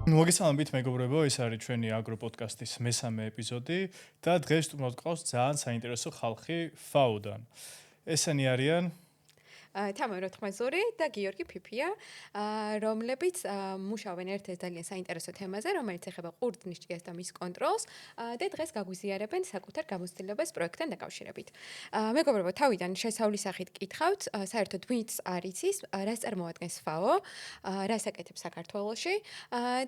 მოგესალმებით მეგობრებო, ეს არის ჩვენი აგრო პოდკასტის მესამე ეპიზოდი და დღეს თუნდაც გყავს ძალიან საინტერესო ხალხი ფაუდან. ესენი არიან თამარ ოთხმაზური და გიორგი ფიფია, რომლებიც მუშაობენ ერთ-ერთ ძალიან საინტერესო თემაზე, რომელიც ეხება ყურძნის და მის კონტროლს და დღეს გაგვიზიარებენ საკუთარ გამოცდილებას პროექტთან დაკავშირებით. მეგობრებო, თავიდან შესავლის სახით გკითხავთ, საერთოდ ვინც არის ის, რას წარმოადგენს FAO, რას აკეთებს საქართველოში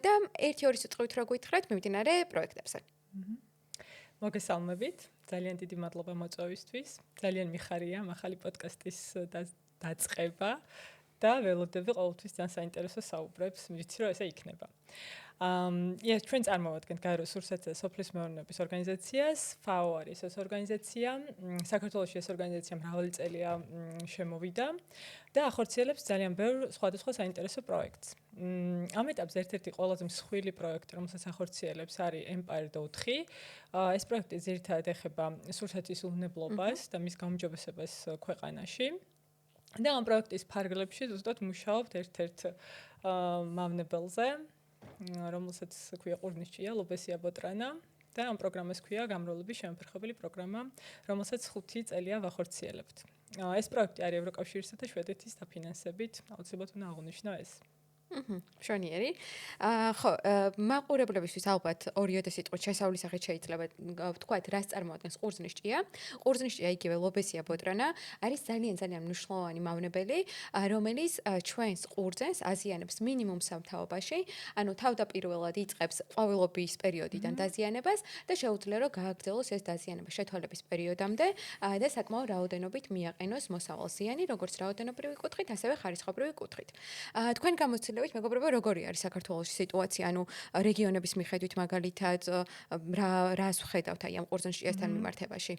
და 1-2 სიტყვით რო გითხრათ მიმდინარე პროექტებზე. მოგესალმებით, ძალიან დიდი მადლობა მოწვევისთვის. ძალიან მიხარია ახალი პოდკასტის დაწყება და ველოდები ყოველთვის ძალიან საინტერესო საუბრებს, ვიცი რომ ესე იქნება. ჩვენ წარმოვადგენთ გაერო რესურსებსა და სოფლის მეურნეობის ორგანიზაციას. FAO არის ეს ორგანიზაცია. საქართველოში ეს ორგანიზაცია მრავალი წელია შემოვიდა და ახორციელებს ძალიან ბევრ სხვადასხვა საინტერესო პროექტს. ამ ეტაპზე ერთ-ერთი ყველაზე მსხვილი პროექტი, რომელსაც ახორციელებს, არის Empire.4. ეს პროექტი ძირითადად ეხება სურსათის უვნებლობას და მის გაუმჯობესებას ქვეყანაში. და ამ პროექტის ფარგლებში ზუსტად მუშაობთ ერთ-ერთ მავნებელზე, რომელსაც ქვია ყურძნისჭია, ლობესია ბოტრანა და ამ პროგრამას ქვია გამრავლების შემოფერხებელი პროგრამა, რომელსაც 5 წელია ვახორციელებთ. ეს პროექტი არის ევროკავშირისა და შვედეთის დაფინანსებით, აუცილებლად უნდა აღვნიშნო ეს. მშვენიერი. ხო, მაყურებლებისთვის ალბათ 2 სიტყვით შესავლის სახით შეიძლება ვთქვათ, რას წარმოადგენს ყურძნისჭია. ყურძნისჭია იგივე ლობესია ბოტრანა არის ძალიან მნიშვნელოვანი მავნებელი, რომელიც ჩვენს ყურძენს აზიანებს მინიმუმ სამთაობაში, ანუ თავდაპირველად იწყებს ყვავილობის პერიოდიდან დაზიანებას და შეუძლია რომ გააგრძელოს ეს დაზიანება შეთვალების პერიოდამდე და საკმაო რაოდენობით მიაყენოს მოსავალზიანი, როგორც რაოდენობრივი კუთხით, ასევე ხარისხობრივი კუთხით. თქვენ გამოცდილებით მეგობრებო, როგორი არის საქართველოს სიტუაცია, ანუ რეგიონების მიხედვით მაგალითად რას ვხედავთ აი ამ ყურძნისჭიასთან მიმართებაში?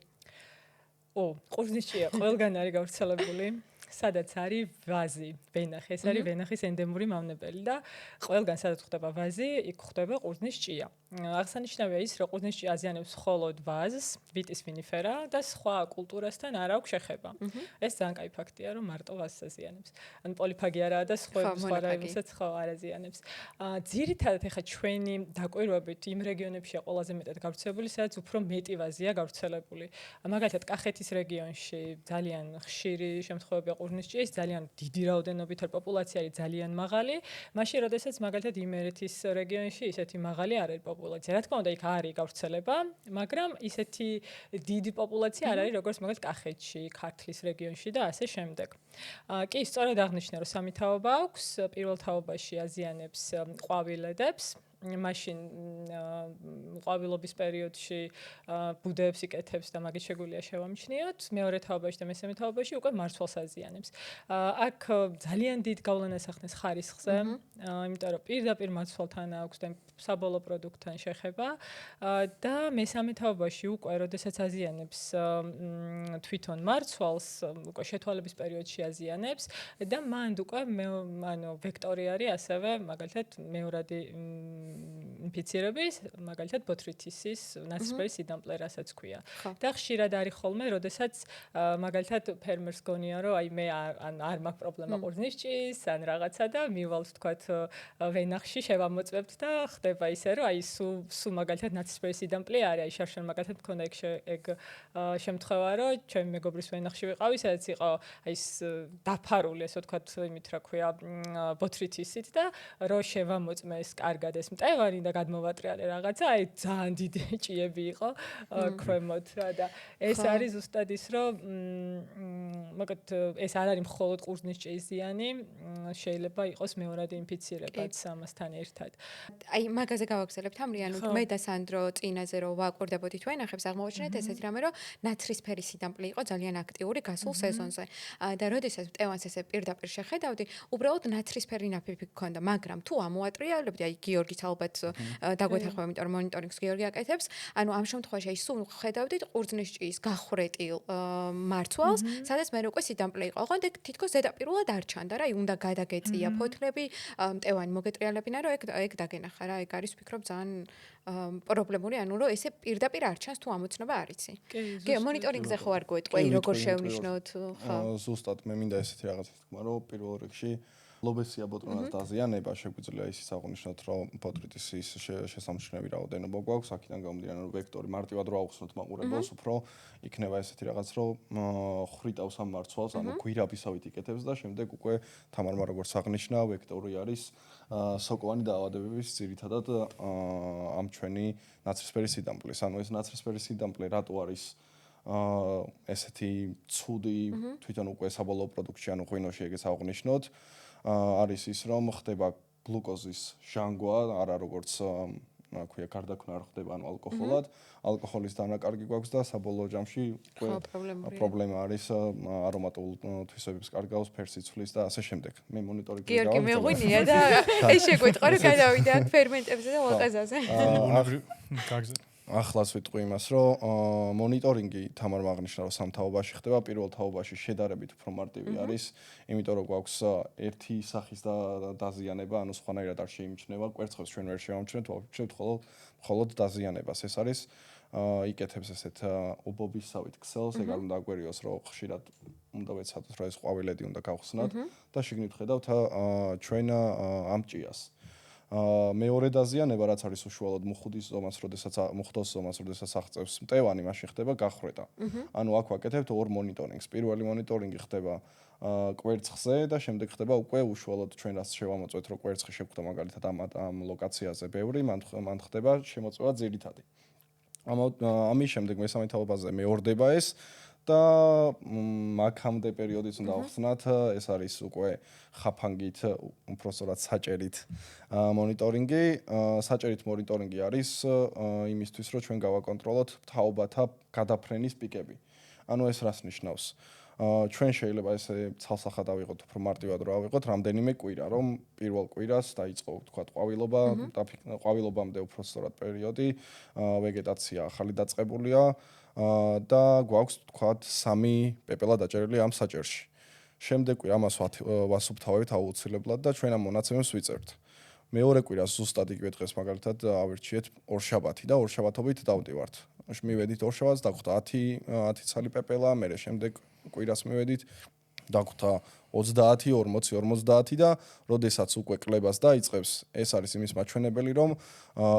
ყურძნისჭია ყველგან არის გავრცელებული. სადაც არის ვაზი, ვენახი, ეს არის ვენახის ენდემური მავნებელი და ყველგან სადაც ხდება ვაზი, იქ ხდება ყურძნისჭია. აღსანიშნავია ის, რომ ყურძნისჭია აზიანებს მხოლოდ ვაზს, ვიტის ვინიფერა და სხვა კულტურასთან არ აქვს შეხება. ეს ძალიან კაი ფაქტია, რომ მარტო ვაზს აზიანებს. ანუ პოლიფაგი არაა და სხვა რაიმესაც ხო არ აზიანებს. ძირითადად ეხა ჩვენი დაკვირვებით იმ რეგიონებშია ყველაზე მეტად გავრცელებული, სადაც უფრო მეტი ვაზია გავრცელებული. მაგალითად, კახეთის რეგიონში ძალიან ხშირი შემთხვევებია ყურძნისჭიის, ძალიან დიდი რაოდენობით პოპულაცია არის ძალიან მაღალი, მაშინ როდესაც მაგალითად იმერეთის რეგიონში ისეთი მაღალი არ არის პოპულაცია. რა თქმა უნდა, იქ არის გავრცელება, მაგრამ ისეთი დიდი პოპულაცია არ არის, როგორც მაგალითად კახეთში, ქართლის რეგიონში და ასე შემდეგ. კი, სწორედ აღნიშნა, რომ სამი თაობა აქვს. პირველ თაობაში აზიანებს ყვავილედებს. მაშინ ყვავილობის პერიოდში ბუდეებს იკეთებს და მაგით შეგვიძლია შევამჩნიოთ. მეორე თაობაში და მესამე თაობაში უკვე მარცვალს აზიანებს. აქ ძალიან დიდ გავლენას ახდენს ხარისხზე, იმიტომ რომ პირდაპირ მარცვალთან აქვს და საბოლოო პროდუქტთან შეხება და მესამე თაობაში უკვე როდესაც აზიანებს თვითონ მარცვალს, უკვე შეთვალების პერიოდში აზიანებს და მანდ უკვე ვექტორი არის ასევე მაგალითად მეორადი ინფიცირების, მაგალითად ბოთრითისის ნაცრისფერი სიდამპლე, რასაც ქვია. და ხშირად არის ხოლმე, როდესაც მაგალითად ფერმერს გონია, რომ აი მე არ მაქვს პრობლემა ყურძნისჭის, ან რაღაცა და მივალთ თქვათ ვენახში შევამოწმებთ და ხდება ისე, რომ აი სულ მაგალითად ნაცრისფერი სიდამპლე არის, აი შარშან მაგალითად მქონდა ეგ შემთხვევა, რომ ჩემი მეგობრის ვენახში ვიყავი, სადაც იყო აი ეს დაფარული, ასე ვთქვათ, იმით რა ქვია, ბოთრითისით და რო შევამოწმეს კარგად ეს მტევანი და გადმოვატრიალე რაღაცა, აი ძალიან დიდი ჭიები იყო ქვემოთ რა და ეს არის ზუსტად ის, რომ მაგათ ეს არ არის მხოლოდ ყურძნისჭიის ზიანი, შეიძლება იყოს მეორადი ინფიცირებაც ამასთან ერთად. აი მაგაზე გავაგზავნებთ ამრი, ანუ მე და სანდრო წინაზე რომ ვაკვირდებოდით ვენახებს, აღმოაჩინეთ ესეთი რამე, რომ ნაცრისფერი სიდამპლე იყო ძალიან აქტიური გასულ სეზონზე. და როდესაც მტევანს ესე პირდაპირ შეხედავდი, უბრალოდ ნაცრისფერი ნაფიფი გქონდა, მაგრამ თუ ამოატრიალებდი, აი გიორგიც ალბათ დაგვეთახმება, იმიტომ რომ მონიტორინგს გიორგი აკეთებს. ანუ ამ შემთხვევაში აი სულ ხედავდით ყურძნისჭიის გახვრეტილ მარცვალს, სადაც მე უკვე სიდამპლე იყო. ოღონდ ეგ თითქოს ზედაპირულად არ ჩანდა რა, აი უნდა გადაგეწია ფოთლები, მტევანი მოგეტრიალებინა, რომ ეგ დაგენახა რა, ეგ არის ვფიქრობ ძალიან პრობლემური, ანუ რომ ესე პირდაპირ არ ჩანს თუ ამოცნობა არ იცი. კი, მონიტორინგზე ხო არ გვეტყვი, როგორ შევნიშნოთ, ხო. ზუსტად მე მინდა ესეთი რაღაცა თქვა, რომ პირველ რიგში ლობესია ბოტრონას დაზიანება შეგვიძლია ისიც აღვნიშნოთ, რომ ბოტრიტის ის შესამჩნევი რაოდენობა გვაქვს, აქედან გამომდინარე, რომ ვექტორი მარტივად რო ავხსნოთ მაყურებელს, უფრო იქნება ესეთი რაღაც, რომ ხრიტავს ამ მარცვალს, ანუ გვირაბისავით იკეთებს და შემდეგ უკვე თამარმა როგორც აღნიშნა, ვექტორი არის სოკოვანი დაავადებების ძირითადად ამ ჩვენი ნაცრისფერი სიდამპლის. ანუ ეს ნაცრისფერი სიდამპლე რატო არის ესეთი ცუდი თვითონ უკვე საბოლოო პროდუქტში, ანუ ღვინოში ეგეც აღვნიშნოთ, არის ის, რომ ხდება გლუკოზის ჟანგვა, არა როგორც აქვია გარდაქმნა არ ხდება, ანუ ალკოჰოლად, ალკოჰოლის დანაკარგი გვაქვს და საბოლოო ჯამში პრობლემა არის არომატულ თვისებებს კარგავს, ფერს იცვლის და ასე შემდეგ. მე მონიტორინგი გავაკეთე. გიორგი მეღვინია და ეს შეგვიტყვა რომ გადავიდა აქ ფერმენტებზე და უყეზაზე. ახლაც ვიტყვი იმას, რომ მონიტორინგი თამარმა აღნიშნა, რომ სამ თაობაში ხდება, პირველ თაობაში შედარებით უფრო მარტივი არის, იმიტომ რომ გვაქვს ერთი სახის დაზიანება, ანუ სხვანაირად არ შეიმჩნევა, კვერცხებს ჩვენ ვერ შევამჩნევთ, ვამჩნევთ მხოლოდ დაზიანებას. ეს არის იკეთებს ესეთ ობობისავით ქსელს, ეგ არ უნდა აგვერიოს, რომ ხშირად უნდა ვეცადოთ, რომ ეს ყვავილედი უნდა გავხსნათ და შიგნით ხედავთ ჩვენ ამ ჭიას. მეორე დაზიანება, რაც არის უშუალოდ მუხუდის ზომას, როდესაც აღწევს მტევანი, მაშინ ხდება გახრედა. ანუ აქ ვაკეთებთ ორ მონიტორინგს. პირველი მონიტორინგი ხდება კვერცხზე და შემდეგ ხდება უკვე უშუალოდ ჩვენ რაც შევამოწმეთ, რომ კვერცხი შეგვხვდა მაგალითად ამ ლოკაციაზე ბევრი, მან ხდება შემოწმება ძირითადი. ამის შემდეგ მესამე თაობაზე მეორდება ეს და მაქამდე პერიოდიც უნდა ახსნათ, ეს არის უკვე ხაფანგით, უბრალოდ საჭერით მონიტორინგი. საჭერით მონიტორინგი არის იმისთვის, რომ ჩვენ გავაკონტროლოთ თაობათა გადაფრენის პიკები. ანუ ეს რას ნიშნავს? ჩვენ შეიძლება ესე ცალსახად ავიღოთ, უფრო მარტივად რო ავიღოთ, რამდენიმე კვირა, რომ პირველ კვირას დაიწყო, თქვა, ყვავილობა, ყვავილობამდე უფრო სწორად პერიოდი, ვეგეტაცია ახალი დაწყებულია და გვაქვს, თქვა, 3 პეპელა დაჭერილი ამ საჭერში. შემდეგ კვირა ამას ვასუფთავებთ აუცილებლად და ჩვენ ამ მონაცემებს ვიწერთ. მეორე კვირას ზუსტად იგივე დღეს მაგალითად ავირჩიეთ ორშაბათი და ორშაბათობით დავდივართ. მივედით ორშაბათს, დაგვხვდა 10 ცალი პეპელა, მერე შემდეგ კვირას მივედით, დაგვხვდა 30, 40, 50 და როდესაც უკვე კლებას დაიწყებს, ეს არის იმის მაჩვენებელი, რომ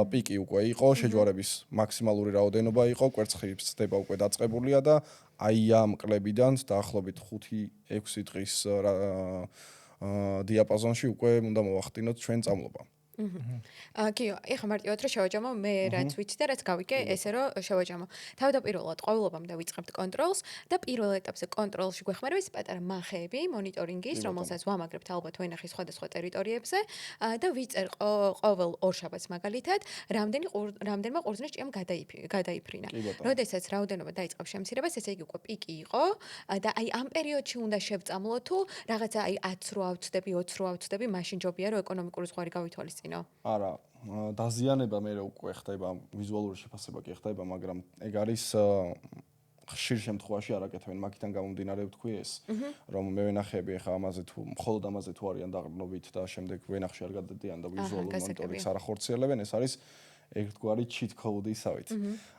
პიკი უკვე იყო, შეჯვარების მაქსიმალური რაოდენობა იყო, კვერცხი ხდება უკვე დაწყებულია და აი ამ კლებიდან დაახლოებით 5-6 დღის დიაპაზონში უკვე უნდა მოვახდინოთ ჩვენ წამლობა. კიო, ეხლა მარტივად რომ შევაჯამო, მე რაც ვიცი და რაც გავიგე, ესე რომ შევაჯამო. თავდაპირველად ყვავილობამდე ვიწყებთ კონტროლს და პირველ ეტაპზე კონტროლში გვეხმარება პატარა მახეები მონიტორინგის, რომელსაც ვამაგრებთ ალბათ ვენახის სხვადასხვა ტერიტორიებზე და ვიწერ ყოველ ორშაბათს მაგალითად, რამდენმა ყურძნის ჭიამ გადაიფრინა. როდესაც რაოდენობა დაიწყებს შემცირებას, ესე იგი უკვე პიკი იყო და აი ამ პერიოდში უნდა შევწამლო თუ რაღაცა აი 10 რო ავწდები, 20 რო ავწდები, მაშინ ჯობია რომ ეკონომიკური ზღვარი გავითვალისწინო. არა, დაზიანება მე უკვე ხდება, ვიზუალური შეფასება კი ხდება, მაგრამ ეგ არის ხშირ შემთხვევაში არ აკეთებენ, მაგიდან გამომდინარე ვთქვი ეს, რომ მე ვენახები ახლა ამაზე თუ მხოლოდ ამაზე თუ არიან დაყრდნობით და შემდეგ ვენახში არ გადადიან და ვიზუალურ მონიტორინგს არ ახორციელებენ, ეს არის ერთგვარი cheat code-ისავით.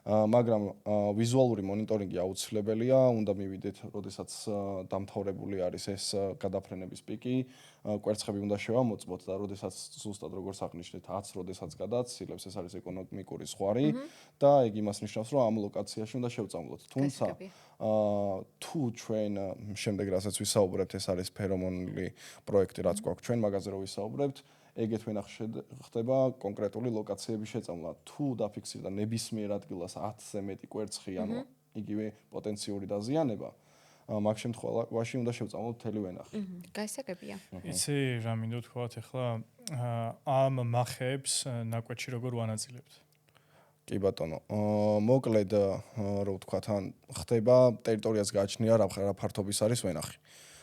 მაგრამ ვიზუალური მონიტორინგი აუცილებელია, უნდა მივიდეთ, როდესაც დამთავრებული არის ეს გადაფრენების პიკი, კვერცხები უნდა შევამოწმოთ და როდესაც ზუსტად როგორც აღნიშნეთ 10, როდესაც გადააცილებს, ეს არის ეკონომიკური ზღვარი და ეგ იმას ნიშნავს, რომ ამ ლოკაციაში უნდა შევწამლოთ. თუმცა თუ ჩვენ შემდეგ რასაც ვისაუბრებთ, ეს არის ფერომონული პროექტი, რაც გვაქვს ჩვენ მაგაზე რო ვისაუბრებთ, ეგეთ ვენახში ხდება კონკრეტული ლოკაციების შეწამლა. თუ დაფიქსირდა ნებისმიერ ადგილას 10-ზე მეტი კვერცხი, ანუ იგივე პოტენციური დაზიანება, მაგ შემთხვევაში უნდა შევწამლოთ მთელი ვენახი. გასაგებია. იცი რა მინდო თქვათ ახლა ამ მახეებს ნაკვეთში როგორ ვანაწილებთ? კი ბატონო, მოკლედ რო ვთქვათ, ან ხდება ტერიტორიას გააჩნია რა ფართობის არის ვენახი.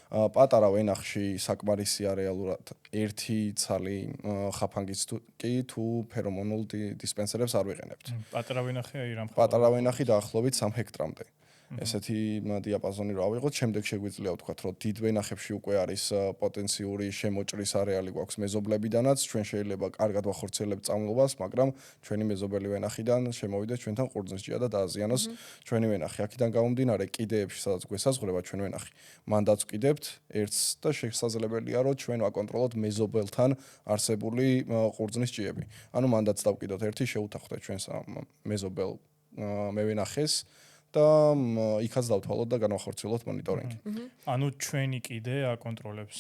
პატარა ვენახში საკმარისია რეალურად ერთი ცალი ხაფანგის კი თუ ფერომონულ დისპენსერებს არ ვიყენებთ. პატარა ვენახი აი რამ ხდება? პატარა ვენახი დაახლოებით 3 ჰექტრამდე. ესეთი დიაპაზონი რა ავიღოთ, შემდეგ შეგვიძლია ვთქვათ, რომ დიდ ვენახებში უკვე არის პოტენციური შემოჭრის არეალი გვაქვს მეზობლებიდანაც, ჩვენ შეიძლება კარგად ვახორციელებთ წამლობას, მაგრამ ჩვენი მეზობელი ვენახიდან შემოვიდეს ჩვენთან ყურძნის ჭია და დააზიანოს ჩვენი ვენახი. აქედან გამომდინარე, კიდეებში სადაც გვესაზღვრება ჩვენ ვენახი, მანდაც ვკიდებთ ერთს და შესაძლებელია, რომ ჩვენ ვაკონტროლოთ მეზობელთან არსებული ყურძნის ჭიები. ანუ მანდაც დავკიდოთ ერთი, შეუთანხმდეთ ჩვენს მეზობელ მევენახეს და იქაც დავთვალოთ და განვახორციელოთ მონიტორინგი. ანუ ჩვენი კიდე აკონტროლებს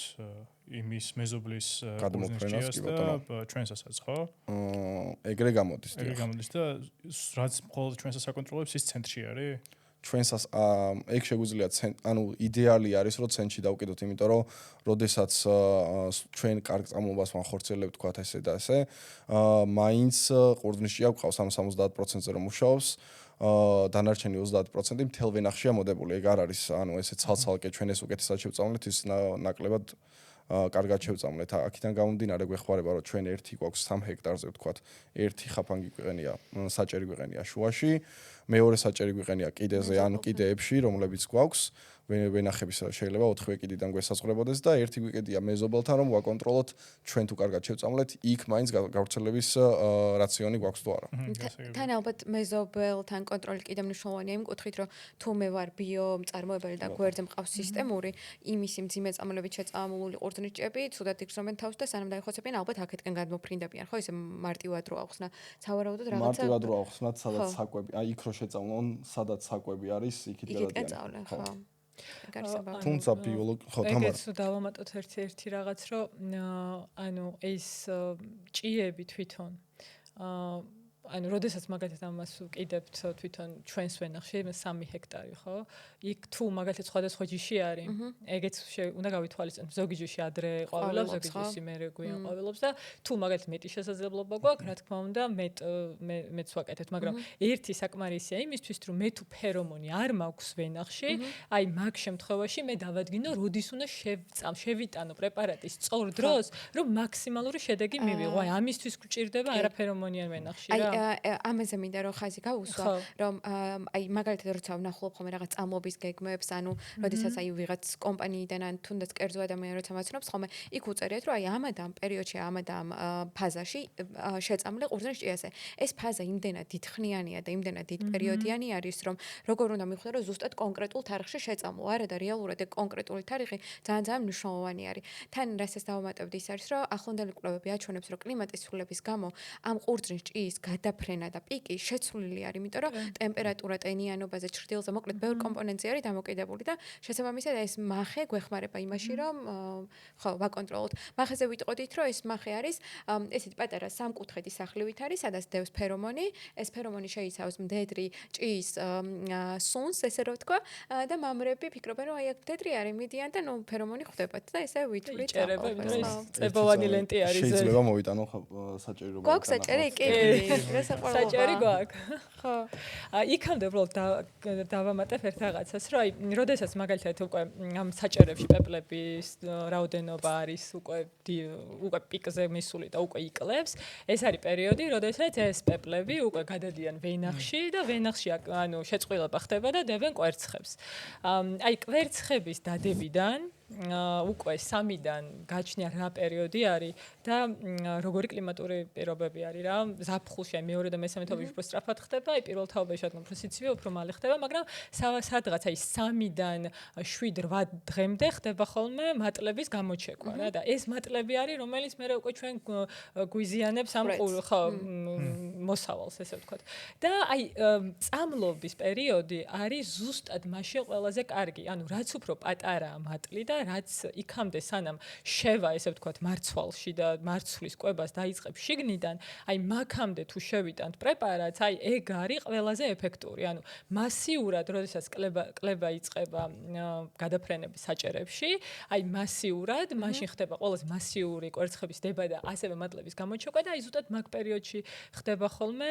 იმის მეზობლის გადმოფრენას კი და ჩვენსაც ხო? ეგრე გამოდის. ეგრე გამოდის და რაც მხოლოდ ჩვენსაც აკონტროლებს ის ცენტრში არის? ჩვენსაც ეგ შეგვიძლია ანუ იდეალი არის რომ ცენტრში დავკიდოთ, იმიტომ რომ როდესაც ჩვენ კარგ წამლობას ვახორციელებთ, თქვათ ესე და ესე, მაინც ყურძნის ჭია გვყავს, ანუ 70%-ზე რომ მუშაობს, დანარჩენი 30% მთელ ვენახშია მოდებული. ეგ არ არის, ანუ ესე ცალ-ცალკე ჩვენ ეს უკეთესად შევწამლეთ, ის ნაკლებად კარგად შევწამლეთ. აქედან გამომდინარე გვეხმარება, რომ ჩვენ ერთი გვაქვს 3 ჰექტარზე, ვთქვათ, ერთი ხაფანგი გვიყენია, საჭერი გვიყენია შუაში, მეორე საჭერი გვიყენია კიდეზე, ანუ კიდეებში, რომლებიც გვაქვს. ვენახების შეიძლება 4 კიდიდან გვესაზღვრებოდეს და ერთი გვიყედია მეზობელთან, რომ ვაკონტროლოთ ჩვენ თუ კარგად შევწამლეთ, იქ მაინც გავრცელების რაციონი გვაქვს თუ არა. თან ალბათ მეზობელთან კონტროლი კიდევ მნიშვნელოვანია იმ კუთხით, რომ თუ მე ვარ ბიო მწარმოებელი და გვერდზე მყავს სისტემური, იმისი მძიმე წამლებით შეწამლული ყურძნის ჭიები, ცუდად იგრძნობენ თავს და სანამ დაიხოცებიან, ალბათ აქეთკენ გადმოფრინდებიან, ხო, ისე მარტივად რო ახსნა. სავარაუდოდ რაღაცა მარტივად რო ახსნათ, სადაც საკვები, აი იქ რო შეწამლონ, სადაც საკვები არის, იქით გადადიან. ხო. თუმცა ბიოლოგი ხო თამარ ეგეც დავამატოთ ერთი რაღაც, რომ ანუ ეს ჭიები თვითონ ანუ როდესაც მაგალითად ამას ვკიდებთ თვითონ ჩვენს ვენახში 3 ჰექტარი, ხო? იქ თუ მაგალითად სხვადასხვა ჯიში არის, ეგეც უნდა გავითვალისწინოთ. ზოგი ჯიში ადრე ყვავილობს, ზოგი ჯიში მერე გვიან ყვავილობს და თუ მაგალითად მეტი შესაძლებლობა გვაქვს, რა თქმა უნდა, მეც ვაკეთებთ, მაგრამ ერთი საკმარისია იმისთვის, რომ მე თუ ფერომონი არ მაქვს ვენახში, აი მაგ შემთხვევაში მე დავადგინო, როდის უნდა შევიტანო პრეპარატის სწორ დროს, რომ მაქსიმალური შედეგი მივიღო. აი ამისთვის გვჭირდება არა ფერომონიან ვენახში რა. ამაზე მინდა რომ ხაზი გაუსვა, რომ აი მაგალითად როცა ვნახულობ ხოლმე რაღაც წამლობის გეგმებს, ანუ როდესაც აი ვიღაც კომპანიიდან ან თუნდაც კერძო ადამიანი როცა მაცნობს ხოლმე, იქ უწერიათ რომ აი ამადამ პერიოდში, ამადამ ფაზაში შეწამლე ყურძნის ჭიაზე. ეს ფაზა იმდენად დიდხნიანია და იმდენად დიდ პერიოდიანი არის, რომ როგორ უნდა მივხვდე, რომ ზუსტად კონკრეტულ თარიღში შეწამლო, არა და რეალურად ეგ კონკრეტული თარიღი ძალიან მნიშვნელოვანი არის. თან რასაც დავამატებდი ის არის, რომ ახლანდელი კვლევები აჩვენებს, რომ კლიმატის ცვლილების გამო ამ ყურძნის ჭიის გადაფრენა და პიკი შეცვლილი არის, იმიტომ რომ ტემპერატურა ტენიანობაზე, ჩრდილზე, მოკლედ ბევრ კომპონენტზე არის დამოკიდებული და შესაბამისად ეს მახე გვეხმარება იმაში, რომ ხო, ვაკონტროლოთ. მახეზე ვიტყოდით, რომ ეს მახე არის ესეთი პატარა სამკუთხედი სახლივით არის, სადაც დევს ფერომონი. ეს ფერომონი შეიცავს მდედრი ჭიის სუნს, ესე რომ ვთქვა, და მამრები ფიქრობენ, რომ აი აქ მდედრი არის, მიდიან და ნუ ფერომონი ხვდებათ და ესე ვითვლით. წებოვანი ლენტი არის. შეიძლება მოვიტანო საჭირო რომ გვაქვს საჭირო კი. საჭირო გვაქვს. ხო. იქამდე უბრალოდ დავამატებ ერთ რაღაცას, რომ აი, როდესაც მაგალითად უკვე ამ საჭერებში პეპლების რაოდენობა არის უკვე პიკზე მისული და უკვე იკლებს, ეს არის პერიოდი, როდესაც ეს პეპლები უკვე გადადიან ვენახში და ვენახში ანუ შეწყვილება ხდება და დებენ კვერცხებს. აი, კვერცხების დადებიდან უკვე 3-დან გაჩნია რა პერიოდი არის და როგორი კლიმატური პირობები არის რა. ზაფხულში მეორე და მესამე თაობაში უფრო სწრაფად ხდება, აი პირველ თაობაში რადგან უფრო სიცივე, უფრო მალე ხდება, მაგრამ სადღაც აი 3-დან 7-8 დღემდე ხდება ხოლმე მატლების გამოჩეკვა რა და ეს მატლები არის, რომელიც მე უკვე ჩვენ გვიზიანებს ამ ხო მოსავალს, ესე ვთქვათ. და აი წამლობის პერიოდი არის ზუსტად მაშინ ყველაზე კარგი, ანუ რაც უფრო პატარაა მატლი და რაც იქამდე სანამ შევა, ესე ვთქვათ, მარცვალში და მარცვლის კვებას დაიწყებს შიგნიდან, აი მაგამდე თუ შევიტანთ პრეპარატს, აი ეგ არის ყველაზე ეფექტური. ანუ მასიურად, როდესაც კლება იწყება გადაფრენების საჭერებში, აი მასიურად, მაშინ ხდება ყველაზე მასიური კვერცხების დება და ასევე მატლების გამოჩეკვა და აი ზუსტად მაგ პერიოდში ხდება ხოლმე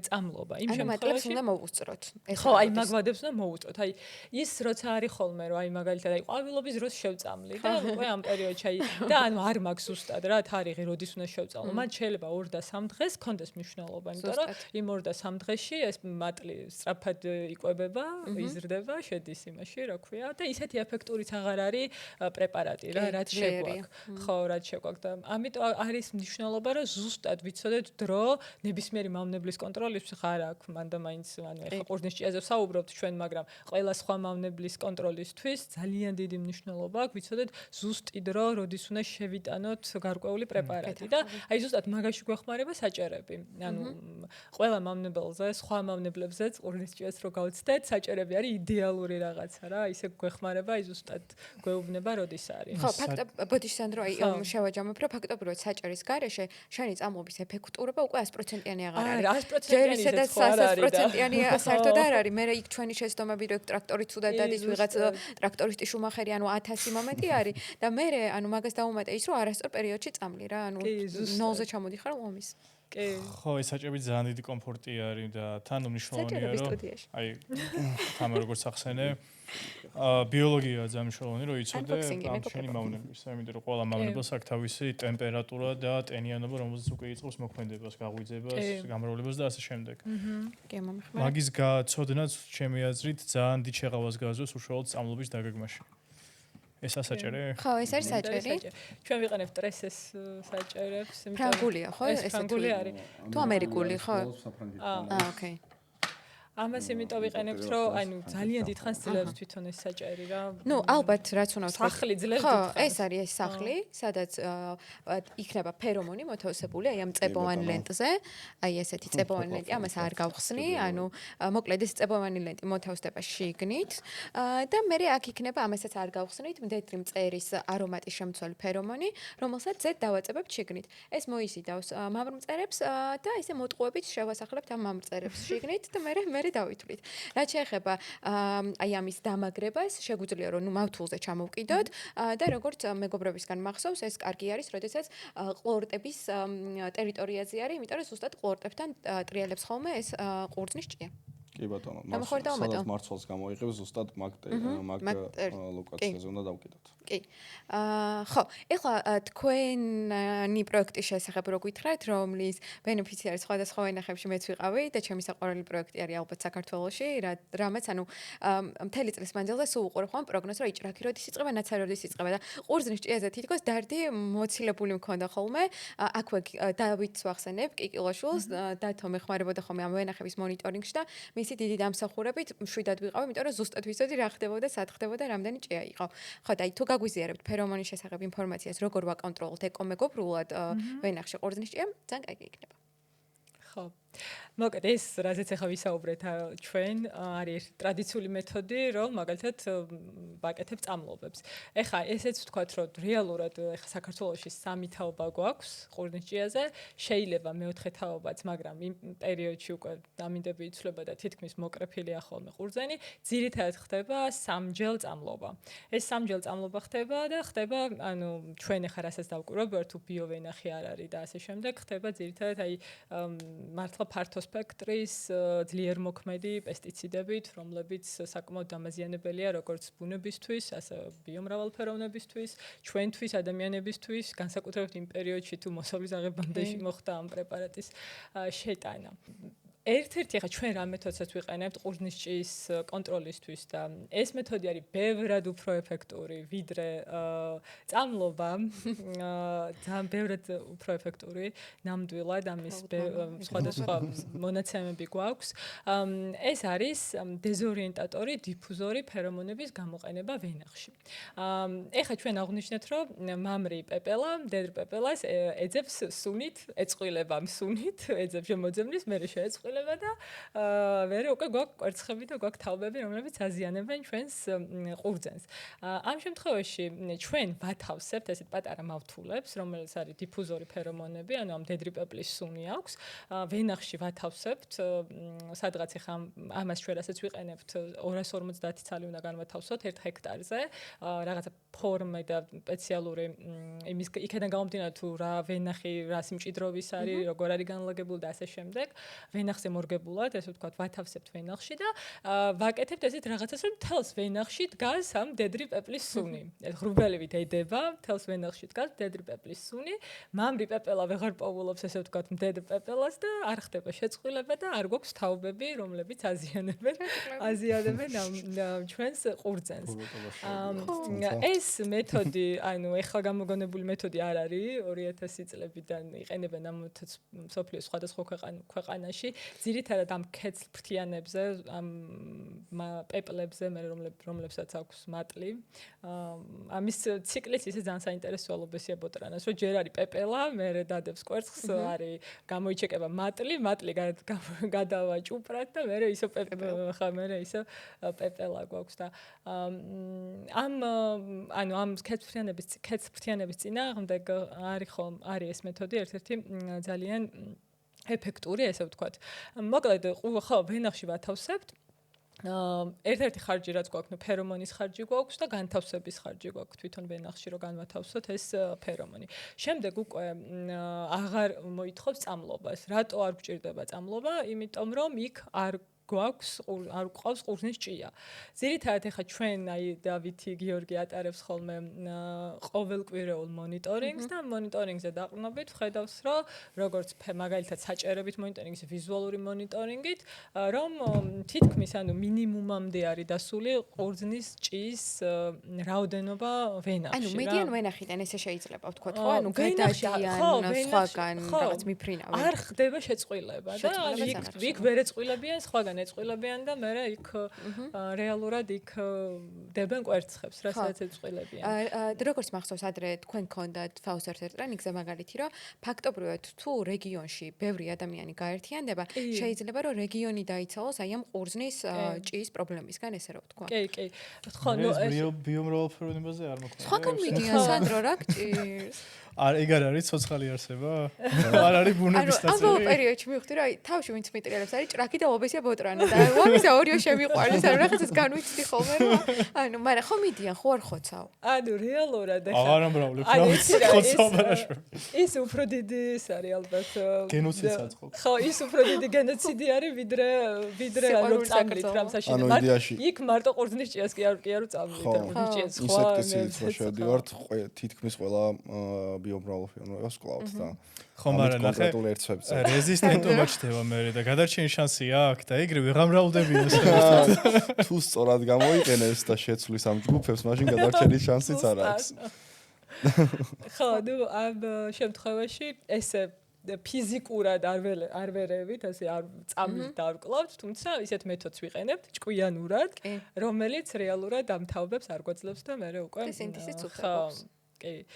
წამლობა. იმ შემთხვევაში მატლებს უნდა მოვუსწროთ. ხო, აი მაგ ვადებს უნდა მოვუსწროთ. აი ის როცა არის ხოლმე, რომ აი მაგალითად აი ყვავილობის დროს შევწამლი და უკვე ამ პერიოდში და ანუ არ მაქვს ზუსტად რა თარიღი როდის უნდა შევწამლო. მათ შეიძლება 2 და 3 დღეს კონდეს მნიშვნელობა, იმიტომ რომ იმ 2 და 3 დღეში ეს მატლი სწრაფად იკვებება, იზრდება, შედის იმაში, რა ქვია და ისეთი ეფექტურიც აღარ არის პრეპარატი რა, რაც შეგვაქვს. ხო, რაც შეგვაქვს და ამიტომ არის მნიშვნელობა, რომ ზუსტად ვიცოდეთ დრო ნებისმიერი მავნებლის კონტროლისთვის ხარ აქვს, მანდა მაინც ანუ ეხლა ყურძნის ჭიაზე ვსაუბრობთ ჩვენ, მაგრამ ყველა სხვა მავნებლის კონტროლისთვის ძალიან დიდი მნიშვნელობა აქვს, ვიცოდეთ ზუსტი დრო, როდის უნდა შევიტანოთ გარკვეული პრეპარატი და აი ზუსტად მაგაში გვეხმარება საჭერები. ანუ ყველა მავნებელზე, სხვა მავნებლებზეც ყურძნის ჭიას რო გავცდეთ, საჭერები არის იდეალური რაღაცა რა, ისე გვეხმარება, აი ზუსტად გვეუბნება როდის არის. ხო, ბოდიში სანდრო, აი შევაჯამებ, რომ ფაქტობრივად საჭერის გარეშე შენი წამლობის ეფექტურობა უკვე 100%-იანი აღარ არის. 100%-იანი ჯერ ისედაც 100%-იანი საერთოდ არ არის. მე იქ ჩვენი შეცდომები რო ტრაქტორით ცუდად დადის ვიღაც ტრაქტორისტი შუმახერი, ანუ 1000 მომენტი არის და მე ანუ მაგას დაუმატე ის რომ არასწორ პერიოდში წამლი რა, ანუ 0-ზე ჩამოდიხარ ომის. ხო, ეს საჭები ძალიან დიდი კომფორტი არის და თან მნიშვნელოვანია რომ აი თამარ როგორც ახსენე ბიოლოგია ძალიან მნიშვნელოვანია რომ იცოდე ამ შენი მავნებლის, იმიტომ რომ ყველა მავნებელს აქვს თავისი ტემპერატურა და ტენიანობა, რომელზეც უკვე იწყებს მოქმედებას, გაღვიძებას, გამრავლებას და ასე შემდეგ. კი, მომიხმარა. მაგის გაცოდნაც ჩემი აზრით ძალიან დიდ შეღავას გააძლევს უშუალოდ წამლობის დაგეგმაში. ეს ასაჭერი? ხო, ეს არის საჭერი. ჩვენ ვიყენებთ ტრესეს საჭერებს, იმიტომ ფრანგულია, ხო? ეს ფრანგული არის. თუ ამერიკული, ხო? ოკეი. ამას იმიტომ ვიყენებთ, რომ ანუ ძალიან დიდხანს ძლევს თვითონ ეს საჭერი რა. ნუ ალბათ რაც უნდა ვთქვა. სახლი ძლევს ხო, დიდხანს. ეს არის ეს სახლი, სადაც იქნება ფერომონი მოთავსებული აი ამ წებოვან ლენტზე. აი ესეთი წებოვანი ლენტი, ამას არ გავხსნი, ანუ მოკლედ ეს წებოვანი ლენტი მოთავსდება შიგნით და მე აქ იქნება ამასაც არ გავხსნით, მდედრი მწერის არომატის შემცველი ფერომონი, რომელსაც ზედ დავაწებებ შიგნით. ეს მოიზიდავს მამრმწერებს და ესე მოტყუებით შევასახლებთ ამ მამრწერებს შიგნით და მე დავითვლით. რაც შეეხება აი ამის დამაგრებას, შეგვიძლია რომ მავთულზე ჩამოვკიდოთ და როგორც მეგობრებისგან მახსოვს, ეს კარგი არის, როდესაც ყლორტების ტერიტორიაზე არის, იმიტომ რომ ზუსტად ყლორტებთან ტრიალებს ხოლმე ეს ყურძნის ჭია. კი ბატონო, სადაც მარცვალს გამოიღებს ზუსტად მაგ ლოკაციაზე უნდა დავკიდოთ. კი. ხო, ეხლა თქვენი პროექტის შესახებ რო გითხრათ, რომლის ბენეფიციარი სხვადასხვა ვენახებში მეც ვიყავი და ჩემი საყვარელი პროექტი არის ალბათ საქართველოში, რამაც ანუ მთელი წლის მანძილზე სულ უყურებ ხომ პროგნოზს, რომ იჭრაკი როდის იწყება, ნაცარი როდის იწყება და ყურძნის ჭიაზე თითქოს დარდი მოცილებული მქონდა ხოლმე. აქვე დავითს ვახსენებ, კიკილაშვილს, დათო მეხმარებოდა ხოლმე ამ ვენახების მონიტორინგში და მისი დიდი დამსახურებით მშვიდად ვიყავი, იმიტომ რომ ზუსტად ვიცოდი რა ხდებოდა, სად ხდებოდა, რამდენი ჭია იყო. ხო, და აი თუ გაგვიზიარებთ ფერომონის შესახებ ინფორმაციას, როგორ ვაკონტროლოთ ეკომეგობრულად ვენახში ყურძნის ჭია, ძალიან კაი იქნება. ხო. მოკლედ ეს რაზეც ახლა ვისაუბრეთ ჩვენ არის ტრადიციული მეთოდი, რომ მაგალითად ვაკეთებ წამლობებს. ეხლა ესეც ვთქვათ, რომ რეალურად ეხლა საქართველოში 3 თაობა გვაქვს ყურძნის ჭიაზე, შეიძლება მეოთხე თაობაც, მაგრამ იმ პერიოდში უკვე ამინდები იცვლება და თითქმის მოკრეფილია ხოლმე ყურძენი, ძირითადად ხდება სამჯერ წამლობა. ეს სამჯერ წამლობა ხდება და ხდება, ანუ ჩვენ ეხლა რასაც დავკვირვებთ, თუ ბიოვენახი არ არის და ასე შემდეგ, ხდება ძირითადად აი მართლა ფართო სპექტრის ძლიერ მოქმედი პესტიციდებით, რომლებიც საკმაოდ დამაზიანებელია როგორც ბუნებისთვის, ასე ბიომრავალფეროვნებისთვის, ჩვენთვის, ადამიანებისთვის, განსაკუთრებით იმ პერიოდში თუ მოსავლის აღებამდე მოხდა ამ პრეპარატის შეტანა. ერთ-ერთი ახლა ჩვენ რა მეთოდსაც ვიყენებთ ყურძნის ჭიის კონტროლისთვის და ეს მეთოდი არის ბევრად უფრო ეფექტური ვიდრე წამლობა, ძალიან ბევრად უფრო ეფექტური, ნამდვილად ამის სხვადასხვა მონაცემები გვაქვს. ეს არის დეზორიენტატორი, დიფუზორი ფერომონების გამოყენება ვენახში. ეხლა ჩვენ აღვნიშნეთ, რომ მამრი პეპელა, მდედრ პეპელას ეძებს სუნით, ეწყვილება სუნით, ეძებს შემოძებნის, მერე შეეწყვილება და მერე უკვე გვაქვს კვერცხები და გვაქვს თაობები, რომლებიც აზიანებენ ჩვენს ყურძენს. ამ შემთხვევაში ჩვენ ვათავსებთ ესეთ პატარა მავთულებს, რომელიც არის დიფუზორი ფერომონები, ანუ ამ მდედრი პეპლის სუნი აქვს. ვენახში ვათავსებთ, სადღაც ახლა ამას ჩვენ რასაც ვიყენებთ 250 ცალი უნდა განვათავსოთ 1 ჰექტარზე, რაღაცა ფორმე და სპეციალური იმის იქიდან გამომდინარე თუ რა ვენახი, რა სიმჭიდროვის არის, როგორ არის განლაგებული და ასე შემდეგ. ვენახზე ვენახზე მორგებულად, ესე ვთქვათ, ვათავსებთ ვენახში და ვაკეთებთ ესეთ რაღაცას, რომ თელს ვენახში დგას ამ დედრი პეპლის სუნი. ღრუბელივით ედება, თელს ვენახში დგას დედრი პეპლის სუნი. მამრი პეპელა ვეღარ პოულობს, ესე ვთქვათ, მდედრ პეპელას და არ ხდება შეწყვილება და არ გვაქვს თაობები, რომლებიც აზიანებენ ჩვენს ყურძენს. ეს მეთოდი, ანუ ეხლა გამოგონებული მეთოდი არ არის 2000 წლებიდან იყენებენ ამ სოფლიოს სხვადასხვა ქვეყანაში. ძირითადად ამ ქეცლფრთიანებზე, ამ პეპლებზე, რომლებსაც აქვს მატლი. ამის ციკლიც ისე ძალიან საინტერესოა ლობესია ბოტრანას, რომ ჯერ არის პეპელა, მერე დადებს კვერცხს, არის გამოიჩეკება მატლი გადავა ჭუპრად და მერე ისო პეპელა გვაქვს და ამ ქეცლფრთიანების წინააღმდეგ არის ეს მეთოდი ერთ-ერთი ძალიან ეფექტური, ესე ვთქვათ. მოკლედ, ხო, ვენახში ვათავსებთ. ერთ-ერთი ხარჯი რაც გვაქვს, ფერომონის ხარჯი გვაქვს და განთავსების ხარჯი გვაქვს თვითონ ვენახში, რომ განვათავსოთ ეს ფერომონი. შემდეგ უკვე აღარ მოითხოვს წამლობას. რატო არ გვჭირდება წამლობა? იმიტომ რომ იქ არ გვყავს ყურძნის ჭია. ძირითადად ეხა ჩვენ დავითი გიორგი ატარებს ხოლმე ყოველკვირეულ მონიტორინგს და მონიტორინგზე დაყრდნობით ვხედავს, რომ როგორც მაგალითად საჭერებით მონიტორინგის ვიზუალური მონიტორინგით, რომ თითქმის მინიმუმამდე არის დასული ყურძნის ჭიის რაოდენობა ვენახში. ანუ მედიან ვენახიდან ესე შეიძლება ვთქვათ, ხო? ანუ გადადიან სხვაგან რაღაც მიფრინავენ. არ ხდება შეწყვილება და იქ ვერ ეწყვილებიან სხვაგან ეწყვილებიან და მე იქ რეალურად იქ დებენ კვერცხებს, რასაც ეწყვილებიან. როგორც მახსოვს, ადრე თქვენ გქონდათ ფაუს ერთ-ერთ რანიგზე მაგალითი, რომ ფაქტობრივად თუ რეგიონში ბევრი ადამიანი გაერთიანდება, შეიძლება რომ რეგიონი დაიცალოს აი ამ ყურძნის ჭიის პრობლემისგან, ესე რომ ვთქვა. კი. ხო, ნუ ეს ბიომრავალფეროვნებაზე არ მოქმედებს. სხვაგან მიდიან სანდრო რა გჭირს? ეგ არ არის ცოცხალი არსება? არ არის ბუნების დასწრება. ანუ ამ პერიოდში მივხვდი, რომ თავში ვინც მეტრიალებს არის ჭრაკი და ლობესია ბოტრანა და ვამისა ორიო შემიყვარეს, ანუ რაღაცას განვიცდი ხოლმე, ანუ მაგრამ ხო მიდიან, ხო არ ხოცავ. ანუ რეალურად ეხლა აღარ ამბავლებ, რა ვიცი ხოცავ ბარაშო. ის უფრო დიდი ის არის ალბათ. გენოციდს აწყობს. ხო, ის უფრო დიდი გენოციდი არის ვიდრე ანუ წამლით რამსაშინე. იქ მარტო ყურძნის ჭიას კი არ წამლით, ყურძნის ჭიას სხვა ინსექტიციდით შევდივართ თითქმის ყველა ბიომრავალფეროვნებას კლავთ და ხო, მაგრამ ნახე რეზისტენტობა ჩდება მე და გადარჩენის შანსი აქვს და ეგრე ვეღარ მრავლდებიან. თუ სწორად გამოიყენებს და შეცვლის ამ ჯგუფებს, მაშინ გადარჩენის შანსიც არ აქვს. ხო, ნუ ამ შემთხვევაში ესე ფიზიკურად არ ვერევით, ასე არ წამლით არ ვკლავთ, თუმცა ისეთ მეთოდს ვიყენებთ ჭკვიანურად, რომელიც რეალურად ამ თაობებს არ გვაძლევს და მე უკვე სინთეზით უხდებს. კი.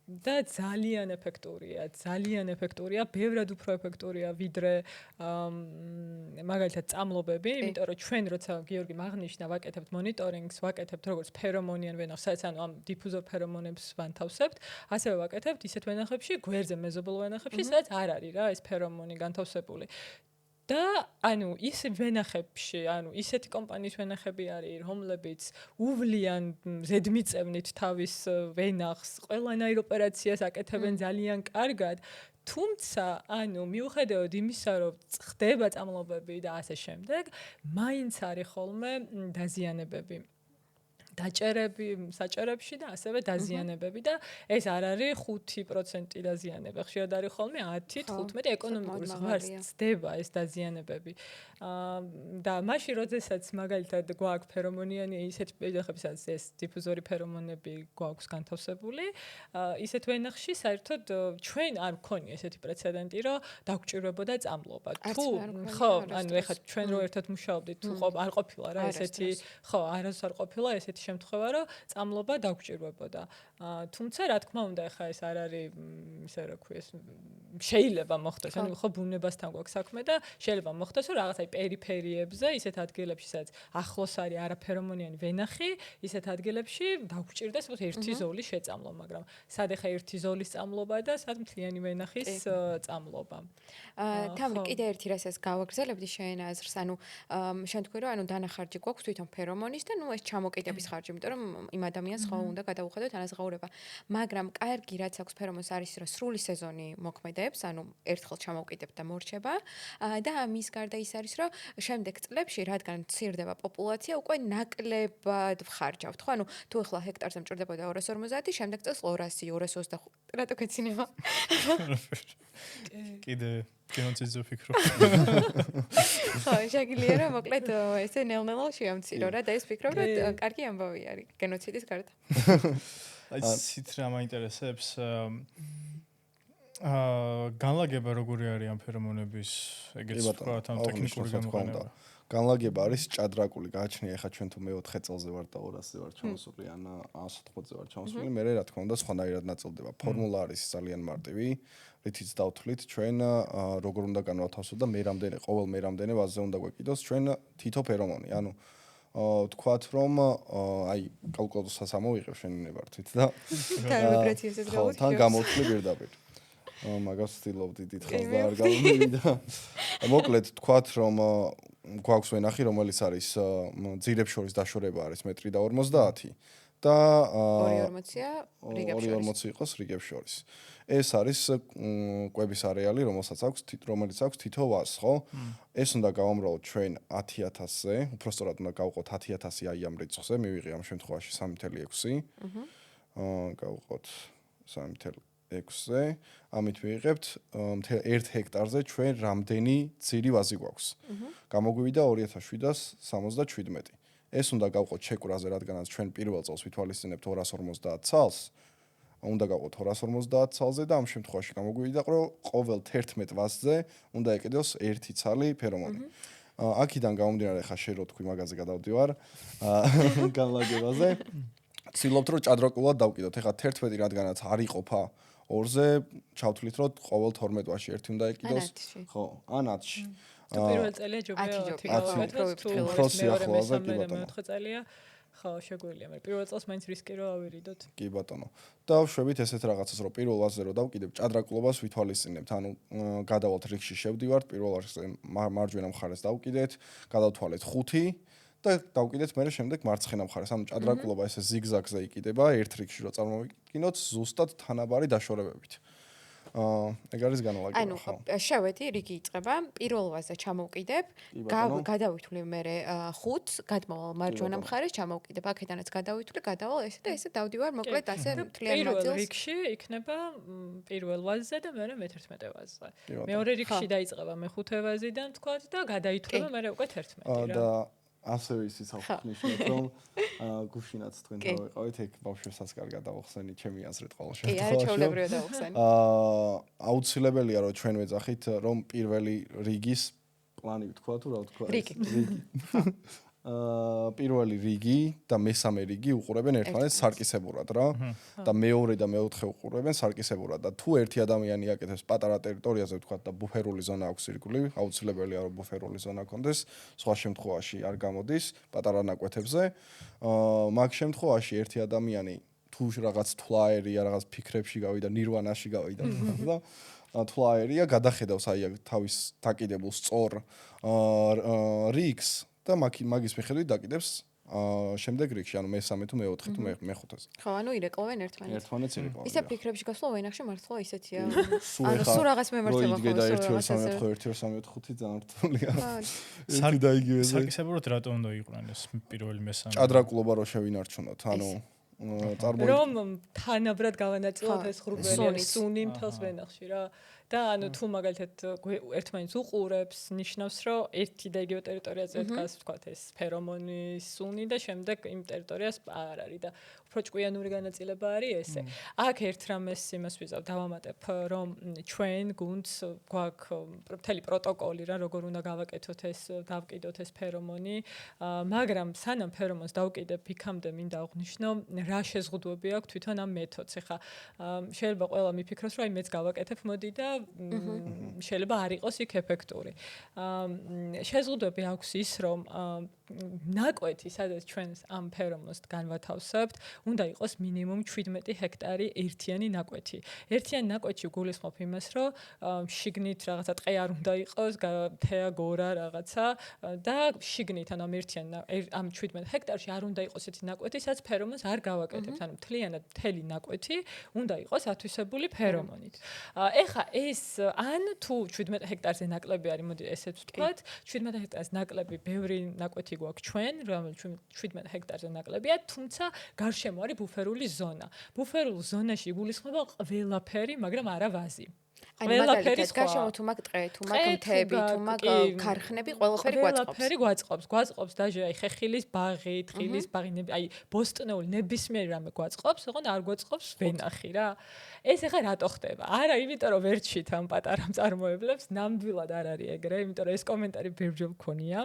და ძალიან ეფექტურია, ბევრად უფრო ეფექტურია ვიდრე მაგალითად წამლობები, იმიტომ რომ ჩვენ როცა გიორგი მაგნიშნა ვაკეთებთ მონიტორინგს, ვაკეთებთ როგორც ფერომონიან ვენახს, სადაც ანუ ამ დიფუზორ ფერომონებს ვანთავსებთ, ასევე ვაკეთებთ ისეთ ვენახებში, გვერდზე მეზობელ ვენახებში, სადაც არ არის რა ეს ფერომონი განთავსებული. და ანუ ის ვენახებში, ანუ ისეთი კომპანიის ვენახები არის, რომლებიც უვლიან ზედმიწევნით თავის ვენახს, ყველანაირ ოპერაციას აკეთებენ ძალიან კარგად, თუმცა, ანუ მიუხედავად იმისა, რომ ხდება წამლობები და ასე შემდეგ, მაინც არის ხოლმე დაზიანებები. დაჭერები საჭერებში და ასევე დაზიანებები და ეს არ არის 5% დაზიანება. ხშირად არის ხოლმე 10-15 ეკონომიკურ ზღვარს ცდება ეს დაზიანებები. და მაშინ როდესაც მაგალითად გვაქვს ფერომონიანი ისეთი ვენახებსაც ეს დიფუზორი ფერომონები გვაქვს განთავსებული, ისეთ ვენახში საერთოდ ჩვენ არ გქონია ესეთი პრეცედენტი, რომ დაგვჭირვებოდა წამლობა. თუ ხო, ანუ ეხლა ჩვენ რო ერთად მუშაობდით, თუ არ ყოფილა რა ესეთი, ხო, არასდროს არ ყოფილა ესეთი შემთხვევა, რომ წამლობა დაგვჭირვებოდა. თუმცა რა თქმა უნდა, ეხლა ეს არ არის ისე რა ქვია, შეიძლება მოხდეს, ანუ ხო ბუნებასთან გვაქვს საქმე და შეიძლება მოხდეს, რომ რაღაცა პერიფერიებზე, ისეთ ადგილებში, სადაც ახლოს არის არაფერომონიანი ვენახი, ისეთ ადგილებში დაგვჭირდეს ერთი ზოლის შეწამლვა, მაგრამ სად ეხა ერთი ზოლის წამლობა და სად მთლიანი ვენახის წამლობა. თავი კიდე ერთი რასაც გავაგრძელებდი შენ აზრს, ანუ შენ თქვი რომ ანუ დანახარჯი გვაქვს თვითონ ფერომონის და ნუ ეს ჩამოკიდების ხარჯი, იმიტომ რომ იმ ადამიანს ხო უნდა გადაუხედოთ ანაზღაურება. მაგრამ კარგი რაც აქვს ფერომონს არის რომ სრული სეზონი მოქმედებს, ანუ ერთხელ ჩამოვკიდებ და მორჩება და ამის გარდა ის არის რომ შემდეგ წლებში რადგან მცირდება პოპულაცია, უკვე ნაკლებად ვხარჯავთ, ხო? ანუ თუ ახლა ჰექტარზე მჭირდებოდა 250, შემდეგ წელს 200, 225. რატო გეცინება? კიდე გენოციდზე ვფიქრობ. ხო, შეგიძლია რომ მოკლედ ესე ნელ-ნელა შეამცირო რა და ეს ვფიქრობ რომ კარგი ამბავი არის გენოციდის გარდა. აი ცით რა მაინტერესებს განლაგება როგორი არის ამ ფერომონების ეგეც ვთქვათ ამ ტექნიკური გამოყენება. განლაგება არის ჭადრაკული, გააჩნია ახლა ჩვენ თუ მე-4 წელზე ვარ და 200-ზე ვარ ჩამოსული, ან 180-ზე ვარ ჩამოსული, მე რა თქმა უნდა სხვანაირად ნაწილდება. ფორმულა არის ძალიან მარტივი, რითიც დავთვლით ჩვენ როგორ უნდა განვათავსოთ და ყოველ მე რამდენი ვაზზე უნდა გვეკიდოს ჩვენ თითო ფერომონი. ანუ თქვათ რომ აი კალკულატორსაც ამოვიღებ შენინებართვით და რეგრესიასაც გავუჩიო. თან გამოვთვლი პირდაპირ. მაგას ვცდილობდი დიდხანს და არ გავიმივიდა. მოკლედ თქვათ რომ გვაქვს ვენახი რომელიც არის ძირებს შორის დაშორება არის 1.50 და 2.40-ია რიგებს შორის. 2.40 იყოს რიგებს შორის. ეს არის კვების არეალი რომელიც აქვს თითო ვაზს, ხო? ეს უნდა გავამრავლოთ ჩვენ 10000-ზე, უпростоრად უნდა გავყოთ 10000 აი ამ რიცხვზე, მივიღე ამ შემთხვევაში 3.6. გავყოთ 3.6-ზე, ამით ვიღებთ 1 ჰექტარზე ჩვენ რამდენი ძირი ვაზი გვაქვს. გამოგვივიდა 2777. ეს უნდა გავყოთ შეკვრაზე, რადგანაც ჩვენ პირველ წელს ვითვალისწინებთ 250 ცალს. უნდა გავყოთ 250 ცალზე და ამ შემთხვევაში გამოგვივიდა, რომ ყოველ 11 ვაზზე უნდა ეკიდოს 1 ცალი ფერომონი. აქედან გამომდინარე, ხა შე რო თქვი მაგაზე გადავდივარ განლაგებაზე. ვცდილობთ რომ ჭადრაკულად დავკიდოთ. ეხლა 11 რადგანაც არ იყოფა 2-ზე, ჩავთვლით რომ ყოველ 12 ვაში 1 უნდა ეკიდოს. ხო, ან 10-ში. თუ პირველ წელია ჯობია 10 გავაკეთოთ, თუ მეორე წელია ხო, შეგვიძლია, მაგრამ პირველ წელს მაინც რისკი რო ავირიდოთ. კი ბატონო. და ვშვებით ესეთ რაღაცას, რომ პირველ ვაზზე რო დავკიდებ, ჭადრაკულობას ვითვალისწინებთ. ანუ გადავალთ რიგში შევდივართ, პირველ ვაზზე მარჯვენა მხარეს დავკიდეთ, გადავთვალეთ 5 და დავკიდეთ მერე შემდეგ მარცხენა მხარეს. ანუ ჭადრაკულობა ესე ზიგზაგზე იყიდება, ერთ რიგში რო წარმოვიდგინოთ, ზუსტად თანაბარი დაშორებებით. ეგ არის განლაგება. ანუ შევედი, რიგი იწყება, პირველ ვაზზე ჩამოვკიდებ, გადავითვლი მერე 5-ს, გადმოვალ მარჯვენა მხარეს, ჩამოვკიდებ, აქედანაც გადავითვლი, გადავალ ესე და ესე დავდივარ, მოკლედ ასე მთლიან ნაწილს. პირველ რიგში იქნება პირველ ვაზზე და მერე მე-11 ვაზზე. მეორე რიგში დაიწყება მე-5 ვაზიდან თქვათ და გადაითვლება მერე უკვე 11 რა. და ასევე ისიც აღნიშნეთ რომ გუშინაც თქვენ დავეყავით ეგ ბავშვებსაც კარგად დავახსენით ჩემი აზრით ყოველ შემთხვევაში. კი, არა ჩაოლებრივად დავახსენე. აუცილებელია რომ ჩვენ ვეძახით რომ პირველი რიგის პლანი ვთქვა თუ რა ვთქვა ეს რიგი. პირველი რიგი და მესამე რიგი უყურებენ ერთმანეთს სარკისებურად რა და მეორე და მეოთხე უყურებენ სარკისებურად და თუ ერთი ადამიანი აკეთებს პატარა ტერიტორიაზე ვთქვათ და ბუფერული ზონა აქვს ირგვლივ, აუცილებელია რომ ბუფერული ზონა კონდეს, სხვა შემთხვევაში არ გამოდის პატარა ნაკვეთებზე. მაგ შემთხვევაში ერთი ადამიანი თუ რაღაც თვლაერია, რაღაც ფიქრებში გავიდა, ნირვანაში გავიდა და თვლაერია გადახედავს აი თავის დაკიდებულ სწორ რიგს და მაგის მიხედვით დაკიდებს შემდეგ რიგში, ანუ მე-3 თუ მე-4 თუ მე-5-ზე. ხო, ანუ ირეკლავენ ერთმანეთს. ერთმანეთს ირეკლავენ. ისე ფიქრებში გასვლა ვენახში მართლა ისეთია. ანუ სულ რაღაც მემართება ხო, სულ რაღაც 1-2-3-4-5 ძალიან რთულია. ერთი და იგივე. საკისებურად რატომ უნდა იყვნენ ეს პირველი მესამე? ჭადრაკულობა რო შევინარჩუნოთ, ანუ რომ თანაბრად გავანაწილოთ ეს ღრუბელი სუნი მთელს ვენახში რა. და ანუ თუ მაგალითად ერთმანეთს უყურებს, ნიშნავს რომ ერთი და იგივე ტერიტორიაზე დგას ვთქვათ ეს ფერომონის სუნი და შემდეგ იმ ტერიტორიას არ არის და უფრო ჭკვიანური განაწილება არის ესე. აქ ერთ რამეს იმას ვიზავ დავამატებ რომ ჩვენ გუნდს გვაქვს მთელი პროტოკოლი რა როგორ უნდა გავაკეთოთ ეს დავკიდოთ ეს ფერომონი, მაგრამ სანამ ფერომონს დავკიდებ იქამდე მინდა აღვნიშნო რა შეზღუდვები აქვს თვითონ ამ მეთოდს. ეხლა შეიძლება ყველა მიფიქროს რომ აი მეც გავაკეთებ მოდი და შეიძლება არ იყოს იქ ეფექტური. შეზღუდვები აქვს ის, რომ ნაკვეთი, სადაც ჩვენ ამ ფერომონს განვათავსებთ, უნდა იყოს მინიმუმ 17 ჰექტარი ერთიანი ნაკვეთი. ერთიანი ნაკვეთი გულისხმობ იმას, რომ შიგნით რაღაცა ტყე არ უნდა იყოს, თეა გორა რაღაცა და შიგნით ანუ ამ 17 ჰექტარში არ უნდა იყოს ესეთი ნაკვეთი, სადაც ფერომონს არ გავაკეთებთ. ანუ მთლიანად მთელი ნაკვეთი უნდა იყოს ათვისებული ფერომონით. ეხა ეს ან თუ 17 ჰექტარზე ნაკლები არის, მოდი ესეც ვთქვათ, 17 ჰექტარზე ნაკლები, ბევრი ნაკვეთი გვაქვს ჩვენ, რომელიც 17 ჰექტარზე ნაკლებია, თუმცა გარშემო არის ბუფერული ზონა. ბუფერულ ზონაში იგულისხმება ყველაფერი, მაგრამ არა ვაზი. ყველაფერი გარშემო თუ მაგ ტყე, თუ მაგ მთები, თუ მაგ ქარხნები, ყველაფერი გვაწყობს. ყველაფერი გვაწყობს დაჟე აი ხეხილის ბაღი, თხილის ბაღი, აი ბოსტნეული ნებისმიერი რამე გვაწყობს, ოღონდ არ გვაწყობს ვენახი რა. ეს ეხა რატო ხდება? არა, იმიტომ რომ ვერჩით ამ პატარა მწარმოებლებს, ნამდვილად არ არის ეგრე, იმიტომ რომ ეს კომენტარი ბევრჯერ მქონია.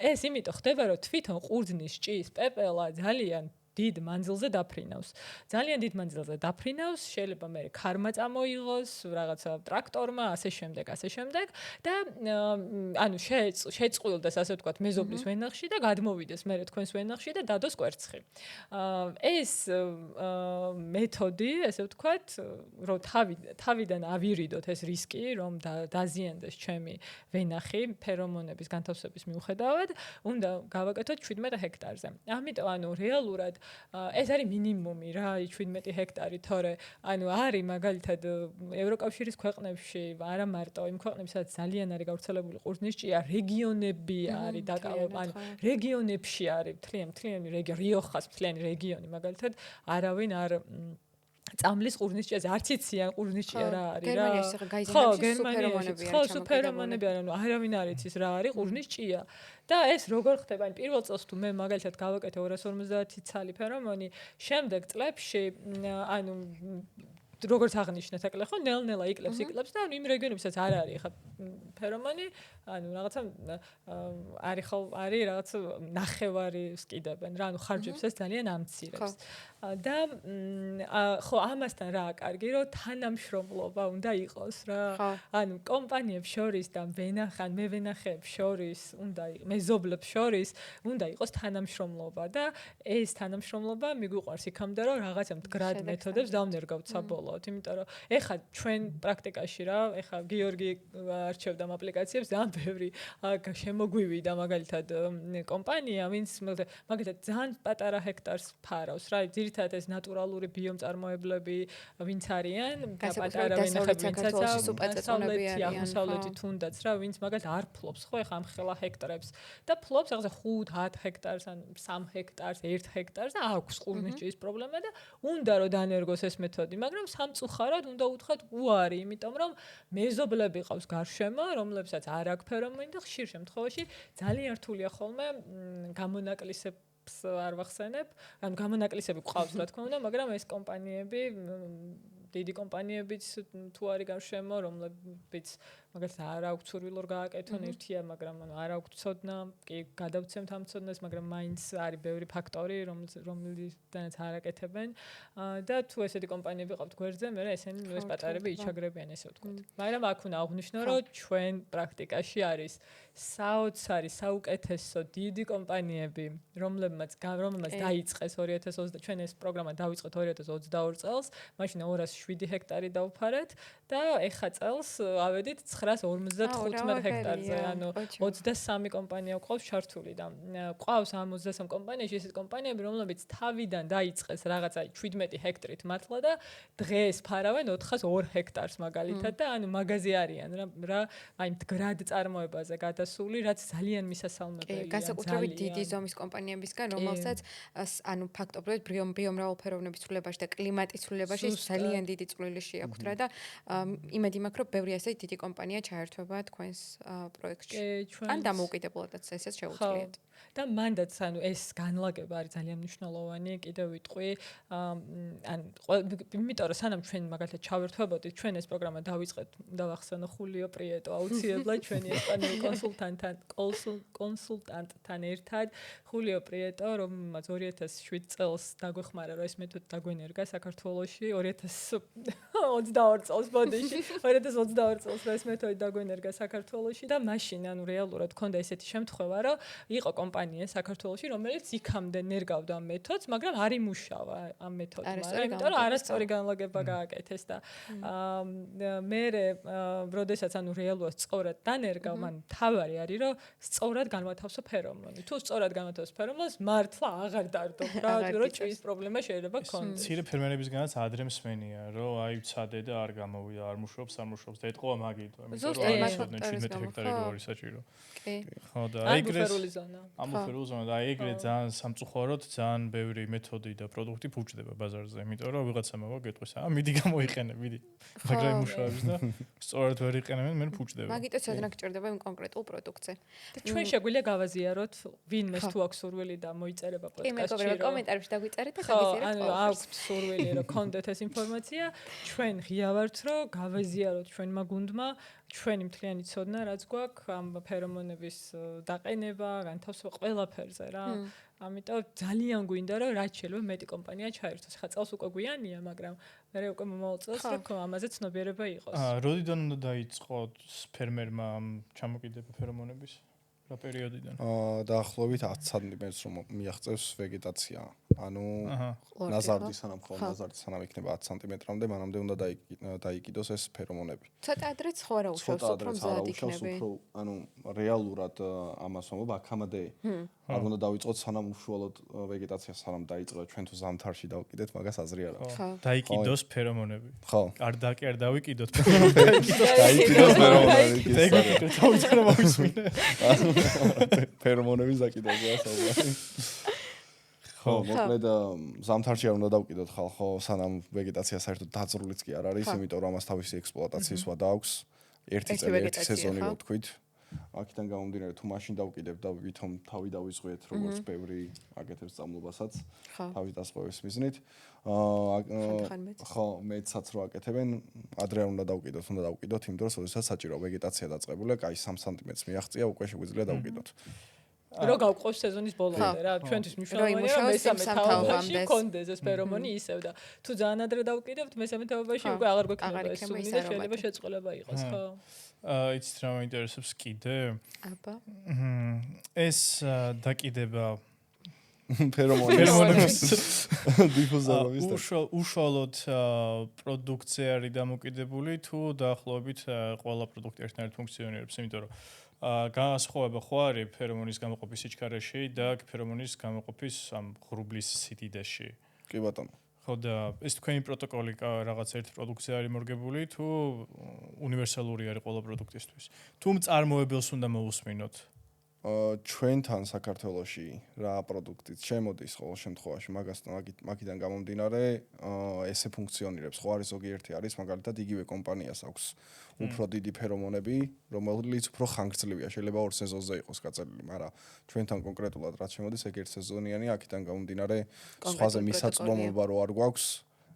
ეს იმიტომ ხდება, რომ თვითონ ყურძნის ჭიის პეპელა ძალიან დიდ მანძილზე დაფრინავს. ძალიან დიდ მანძილზე დაფრინავს, შეიძლება მე ქარმა წამოიღოს, რაღაცა ტრაქტორმა, ასე შემდეგ და ანუ შეწყვილდეს, ასე ვთქვათ, მეზობლის ვენახში და გადმოვიდეს მე თქვენს ვენახში და დადოს კვერცხი. ეს მეთოდი, ასე ვთქვათ, რომ თავიდან ავირიდოთ ეს რისკი, რომ დაზიანდეს ჩემი ვენახი ფერომონების განთავსების მიუხედავად, უნდა გავაკეთოთ 17 ჰექტარზე. ამიტომ ანუ რეალურად ეს არის მინიმუმი რა 17 ჰექტარი, თორე ანუ არის მაგალითად ევროკავშირის ქვეყნებში, არა მარტო იმ ქვეყნებში, სადაც ძალიან არის გავრცელებული ყურძნის ჭია, რეგიონები არის ანუ რეგიონებში არის მთლიანი რეგიონი, რიოხას მთლიანი რეგიონი მაგალითად არავინ არ წამლის ყურძნის ჭიაზე არც იციან ყურძნის ჭია რა არის რა. ხო, გერმანიაში ხო, სუპერომონები არიან, არავინ არ იცის რა არის ყურძნის ჭია. და ეს როგორ ხდება? ან პირველ წელს თუ მე მაგალითად გავაკეთე 250 ცალი ფერომონი, შემდეგ წლებში ანუ როგორც აღნიშნეთ, აკლე ხო ნელ-ნელა იკლებს და ანუ იმ რეგიონებსაც არ არის ხა ფერომონი, ანუ რაღაცა არის რაღაც ნახევარი ვსკიდებენ რა, ანუ ხარჯებს ეს ძალიან ამცირებს. და ხო ამასთან რა კარგი, რომ თანამშრომლობა უნდა იყოს რა. ანუ კომპანიებს შორის და მე ვენახეებს შორის უნდა მეზობლებს შორის უნდა იყოს თანამშრომლობა და ეს თანამშრომლობა მიგვიყვარს იქამდე, რომ რაღაცა მდგრად მეთოდებს დავნერგავთ საბოლოოდ, იმიტომ რომ ეხა ჩვენ პრაქტიკაში რა, ეხა გიორგი არჩევდა აპლიკაციებს და ბევრი შემოგვივიდა მაგალითად კომპანია, ვინც მაგალითად ძალიან პატარა ჰექტარს ფარავს რა, ძირითადად ეს ნატურალური ბიომწარმოებლები ვინც არიან, პატარა ვენახები, ვინცაც აღმოსავლეთი თუნდაც რა, ვინც მაგალითად არ ფლობს ხო ეხა ამ ხელა ჰექტარებს და ფლობს რაღაცა 5-10 ჰექტარს ან 3 ჰექტარს, 1 ჰექტარს და აქვს ყურძნის ჭიის პრობლემა და უნდა რომ დანერგოს ეს მეთოდი, მაგრამ სამწუხაროდ უნდა უთხრათ უარი, იმიტომ რომ მეზობლები ყავს გარშემო, რომლებსაც არ აქვს ფერომონი და ხშირ შემთხვევაში ძალიან რთულია ხოლმე გამონაკლისებს არ ვახსენებ, ანუ გამონაკლისები ყავს რა თქმა უნდა, მაგრამ ეს კომპანიები დიდი კომპანიებიც თუ არის გარშემო, რომლებიც მაგალითად არ აქვს სურვილორ გააკეთონ ერთია, მაგრამ ანუ არ აქვს ცოდნა, კი გადავცემთ ამ ცოდნას, მაგრამ მაინც არის ბევრი ფაქტორი, რომელთანაც არ აკეთებენ და თუ ესეთი კომპანიები ყავთ გვერდზე, მე ესენი ეს პატარები იჩაგრებიან, ესე ვთქვათ. მაგრამ აქ უნდა აღვნიშნო, რომ ჩვენ პრაქტიკაში არის საოცარი, საუკეთესო დიდი კომპანიები, რომლებმაც დაიწყეს 2020 ჩვენ ეს პროგრამა დავიწყეთ 2022 წელს, მაშინ 207 ჰექტარი დავფარეთ და ეხა წელს ავედით 955 ჰექტარზე, ანუ 23 კომპანია ყავს ჩართული და ყავს ამ 23 კომპანიაში ესეთ კომპანიები, რომლებიც თავიდან დაიწყეს რაღაცა 17 ჰექტრით მართლა და დღეს ფარავენ 402 ჰექტარს მაგალითად და ანუ მაღაზი არიან რა, აი მდგრად წარმოებაზე გადასული, რაც ძალიან მისასალმებელია. განსაკუთრებით დიდი ზომის კომპანიებისგან, რომელსაც ანუ ფაქტობრივად ბიომრავალფეროვნების ცვლილებაში და კლიმატის ცვლილებაში ძალიან დიდი წვლილი შეაქვთ რა და იმედი მაქვს, რომ ბევრი ასე დიდი კომპანია ჩაერთვება თქვენს პროექტში. ან დამოუკიდებლადაც ესეც შეუძლიათ. და მანდაც ანუ ეს განლაგება არის ძალიან მნიშვნელოვანი, კიდევ ვიტყვი. ან იმიტომ რომ სანამ ჩვენ მაგალითად ჩავერთვებოდით, ჩვენ ეს პროგრამა დავიწყეთ, დავახსენო ხულიო პრიეტო აუცილებლად ჩვენი ესპანური კონსულტანტთან ერთად, ხულიო პრიეტო, რომელმაც 2007 წელს დაგვეხმარა, რომ ეს მეთოდი დაგვენერგა საქართველოში, 2022 წელს ბოდიში, 2022 წელს რომ ეს მეთოდი დაგვენერგა საქართველოში და მაშინ ანუ რეალურად ქონდა ესეთი შემთხვევა, რომ იყო კომპანია საქართველოში, რომელიც იქამდე ნერგავდა ამ მეთოდს, მაგრამ არ იმუშავა ამ მეთოდმა, იმიტომ რომ არასწორი განლაგება გააკეთეს და მე როდესაც ანუ რეალურად სწორად დანერგავ, მან თავარი არის, რომ სწორად განვათავსო ფერომონი. თუ სწორად განვათავსო ფერომონს, მართლა აღარ დარდო რა, რომ ჭის პრობლემა შეიძლება გქონდეს. მცირე ფერმერებისგანაც ადრე მსმენია, რომ აი ვცადე და არ გამოვიდა, არ მუშაობს და ეთყობა მაგით, იმიტომ რომ არ ისოდნე 17 ჰექტარი რო არის საჭირო. კი. ხო და აი ეგრე ამოფერული ზონა და აი ეგრე ძალიან სამწუხაროდ ძალიან ბევრი მეთოდი და პროდუქტი ფუჭდება ბაზარზე, იმიტომ რომ ვიღაცამ მოვა გეტყვის, მიდი გამოიყენე, მიდი. მაგრამ იმუშავებს და სწორად ვერ იყენებენ, მე ფუჭდება. მაგიტაც ადრე გჭირდება იმ კონკრეტულ პროდუქტზე. და ჩვენ შეგვიძლია გავაზიაროთ ვინმეს თუ აქვს სურვილი და მოიწერება პოდკასტში. კი, მე კომენტარებში დაგვიწერეთ და გავიზიაროთ. ანუ აქვს სურვილი რომ კონდეთ ეს ინფორმაცია, ჩვენ ღია ვართ რომ გავაზიაროთ ჩვენმა გუნდმა ჩვენი მთლიანი ცოდნა რაც გვაქვს ამ ფერომონების დაყენება, განთავსება ყველაფერზე რა. ამიტომ ძალიან გვინდა რომ რაც შეიძლება მეტი კომპანია ჩაერთოს. ხა წელს უკვე გვიანია, მაგრამ მე უკვე მომავალ წელს რომ ამაზე ცნობიერება იყოს. როდიდან უნდა დაიწყო ფერმერმა ჩამოკიდება ფერომონების? რა პერიოდიდან? დაახლოებით 10 სანტიმეტრს რომ მიაღწევს ვეგეტაცია. ანუ ნაზარდი სანამ იქნება 10 სანტიმეტრამდე, მანამდე უნდა დაიკიდოს ეს ფერომონები. ცოტა ადრეც ხო არა უშავს, უფრო მზად იქნები. ანუ რეალურად ამას ვამბობ, აქამდე არ უნდა დავიწყოთ სანამ უშუალოდ ვეგეტაცია სანამ დაიწყება, ჩვენ თუ ზამთარში დავკიდეთ, მაგას აზრი არ აქვს. დაიკიდოს ფერომონები. ხო. არ დავიკიდოთ ფერომონები. დაიკიდოს ფერომონები. ეგრეთ დავიწყო მომისმინე. ფერომონების დაკიდვაზე საუბარი. ხო, მოკლედ ზამთარში არ უნდა დავკიდოთ ხალხო, სანამ ვეგეტაცია საერთოდ დაძრულიც კი არ არის, იმიტომ რომ ამას თავისი ექსპლუატაციის ვადა აქვს. ერთი წელი, ერთი სეზონი რო თქვით. აქედან გამომდინარე, თუ მაშინ დავკიდებ და ვითომ თავი დავიძღვიეთ, როგორც ბევრი აკეთებს წამლობასაც, თავის დასწრების მიზნით. ხო, მეცაც რო აკეთებენ, ადრე არ უნდა დავკიდოთ, იმიტომ რომ შესაძლოა საჭირო ვეგეტაცია დაწყებულია, კაი 3 სანტიმეტრს მიაღწია, უკვე შეგვიძლია დავკიდოთ. რო გავყოს სეზონის ბოლომდე რა, ჩვენთვის მნიშვნელოვანია რომ მესამე თაობაში კონდეს ეს ფერომონი ისევ და თუ ძალიან ადრე დავკიდებთ მესამე თაობაში უკვე აღარ გვექნება ეს სუნი და შეიძლება შეწყვილება იყოს, ხო? იცით რა მაინტერესებს კიდე? აბა. ეს დაკიდება ფერომონების დიფუზორობის და უშუალოდ პროდუქცია არის დამოკიდებული თუ დაახლოებით ყველა პროდუქტი ერთნაირად ფუნქციონირებს, იმიტომ რომ განსხვავება ხო არის ფერომონის გამოყოფის სიჩქარეში და ფერომონის გამოყოფის ამ ღრუბლის სიდიდეში. კი ბატონო. ხო და ეს თქვენი პროტოკოლი რაღაც ერთი პროდუქცია არის მორგებული თუ უნივერსალური არის ყველა პროდუქტისთვის? თუ მწარმოებელს უნდა მოусმინოთ? ჩვენთან საქართველოში რა პროდუქტიც შემოდის ყოველ შემთხვევაში მაგიდან გამომდინარე ესე ფუნქციონირებს. ხო არის ზოგიერთი არის მაგალითად იგივე კომპანიას აქვს უფრო დიდი ფერომონები, რომელიც უფრო ხანგრძლივია, შეიძლება 2 სეზონზე იყოს გაწელილი, მაგრამ ჩვენთან კონკრეტულად რაც შემოდის ეგ 1 სეზონიანი, აქედან გამომდინარე სხვაზე მისაწვდომობა რო არ გვაქვს,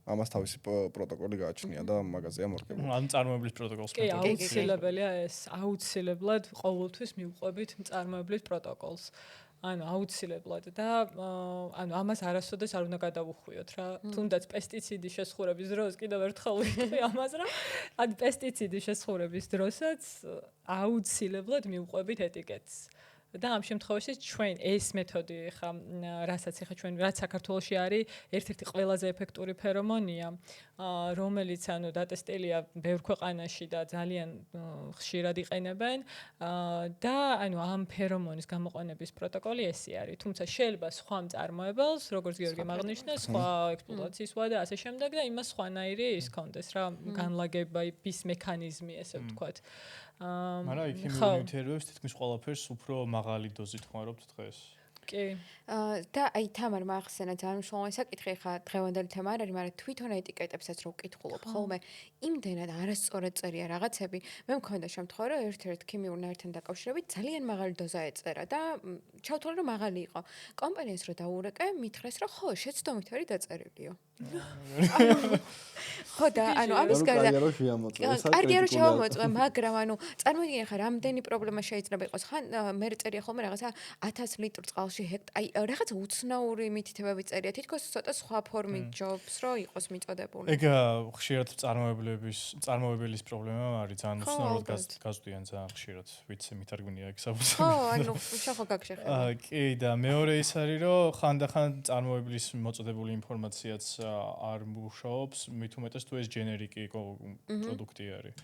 ამას თავისი პროტოკოლი გააჩნია და მაგაზეა მორგებული. ანუ წარმოებლის პროტოკოლს კი, აუცილებელია ეს, აუცილებლად ყოველთვის მივყვებით წარმოებლის პროტოკოლს. ანუ აუცილებლად და ანუ ამას არასოდეს არ უნდა გადავუხვიოთ რა. თუნდაც პესტიციდის შესხურების დროს კიდევ ერთხელ ვიტყვი ამას რა. ან პესტიციდის შესხურების დროსაც აუცილებლად მივყვებით ეტიკეტს. და ამ შემთხვევაში ჩვენ ეს მეთოდი ხა რასაც ხა ჩვენ რაც საქართველოში არის ერთ-ერთი ყველაზე ეფექტური ფერომონია, რომელიც ანუ დატესტილია ბევრ ქვეყანაში და ძალიან ხშირად იყენებენ და ანუ ამ ფერომონის გამოყენების პროტოკოლი ესე არის. თუმცა შეიძლება სხვა მწარმოებელს, როგორც გიორგიმ აღნიშნა, სხვა ექსპლუატაციის ვადა და ასე შემდეგ და იმას სხვანაირი ის კონდეს რა, განლაგების მექანიზმი ესე ვთქვათ. მაგრამ იქიმიური ნივთიერებებს თითქმის ყველაფერს უფრო მაღალი დოზით ხმარობთ დღეს. კი. და აი თამარ მაახსენა ძალიან მნიშვნელოვანი საკითხი, ხა დღევანდელი თემა არ არის, მაგრამ თვითონ ეტიკეტებსაც რო ვკითხულობ ხოლმე, იმდენად არასწორად წერია რაღაცები. მე მქონდა შემთხვევა, რომ ერთ-ერთ ქიმიურ ნაერთთან დაკავშირებით ძალიან მაღალი დოზა ეწერა და ჩავთვალე რომ მაღალი იყო. კომპანიას რო დაურეკე, მითხრეს რომ ხო, შეცდომით არის დაწერილიო. ხო და ამის გარდა კარიერა შევამოწმე, მაგრამ წარმოგიდგენ ხარ, რამდენი პრობლემა შეიძლება იყოს. ხან მე წერია ხოლმე რაღაცა 1000 ლიტრ წყალში რაღაცა უცნაური მითითებები წერია. თითქოს ცოტა სხვა ფორმით ჯობს, რომ იყოს მიწოდებული. ეგ ხშირად წარმოებლის პრობლემა არის, ძალიან უცნაურად გაზვდიან ძალიან ხშირად, ვიცი, მითარგმნია ეგ საბუთს. ხო, შეხო გაგშეხება. კი და მეორე ის არის, რომ ხანდახან წარმოებლის მოწოდებული ინფორმაციაც არ მუშაობს, მით უმეტეს თუ ეს ჯენერიკი პროდუქტი არის.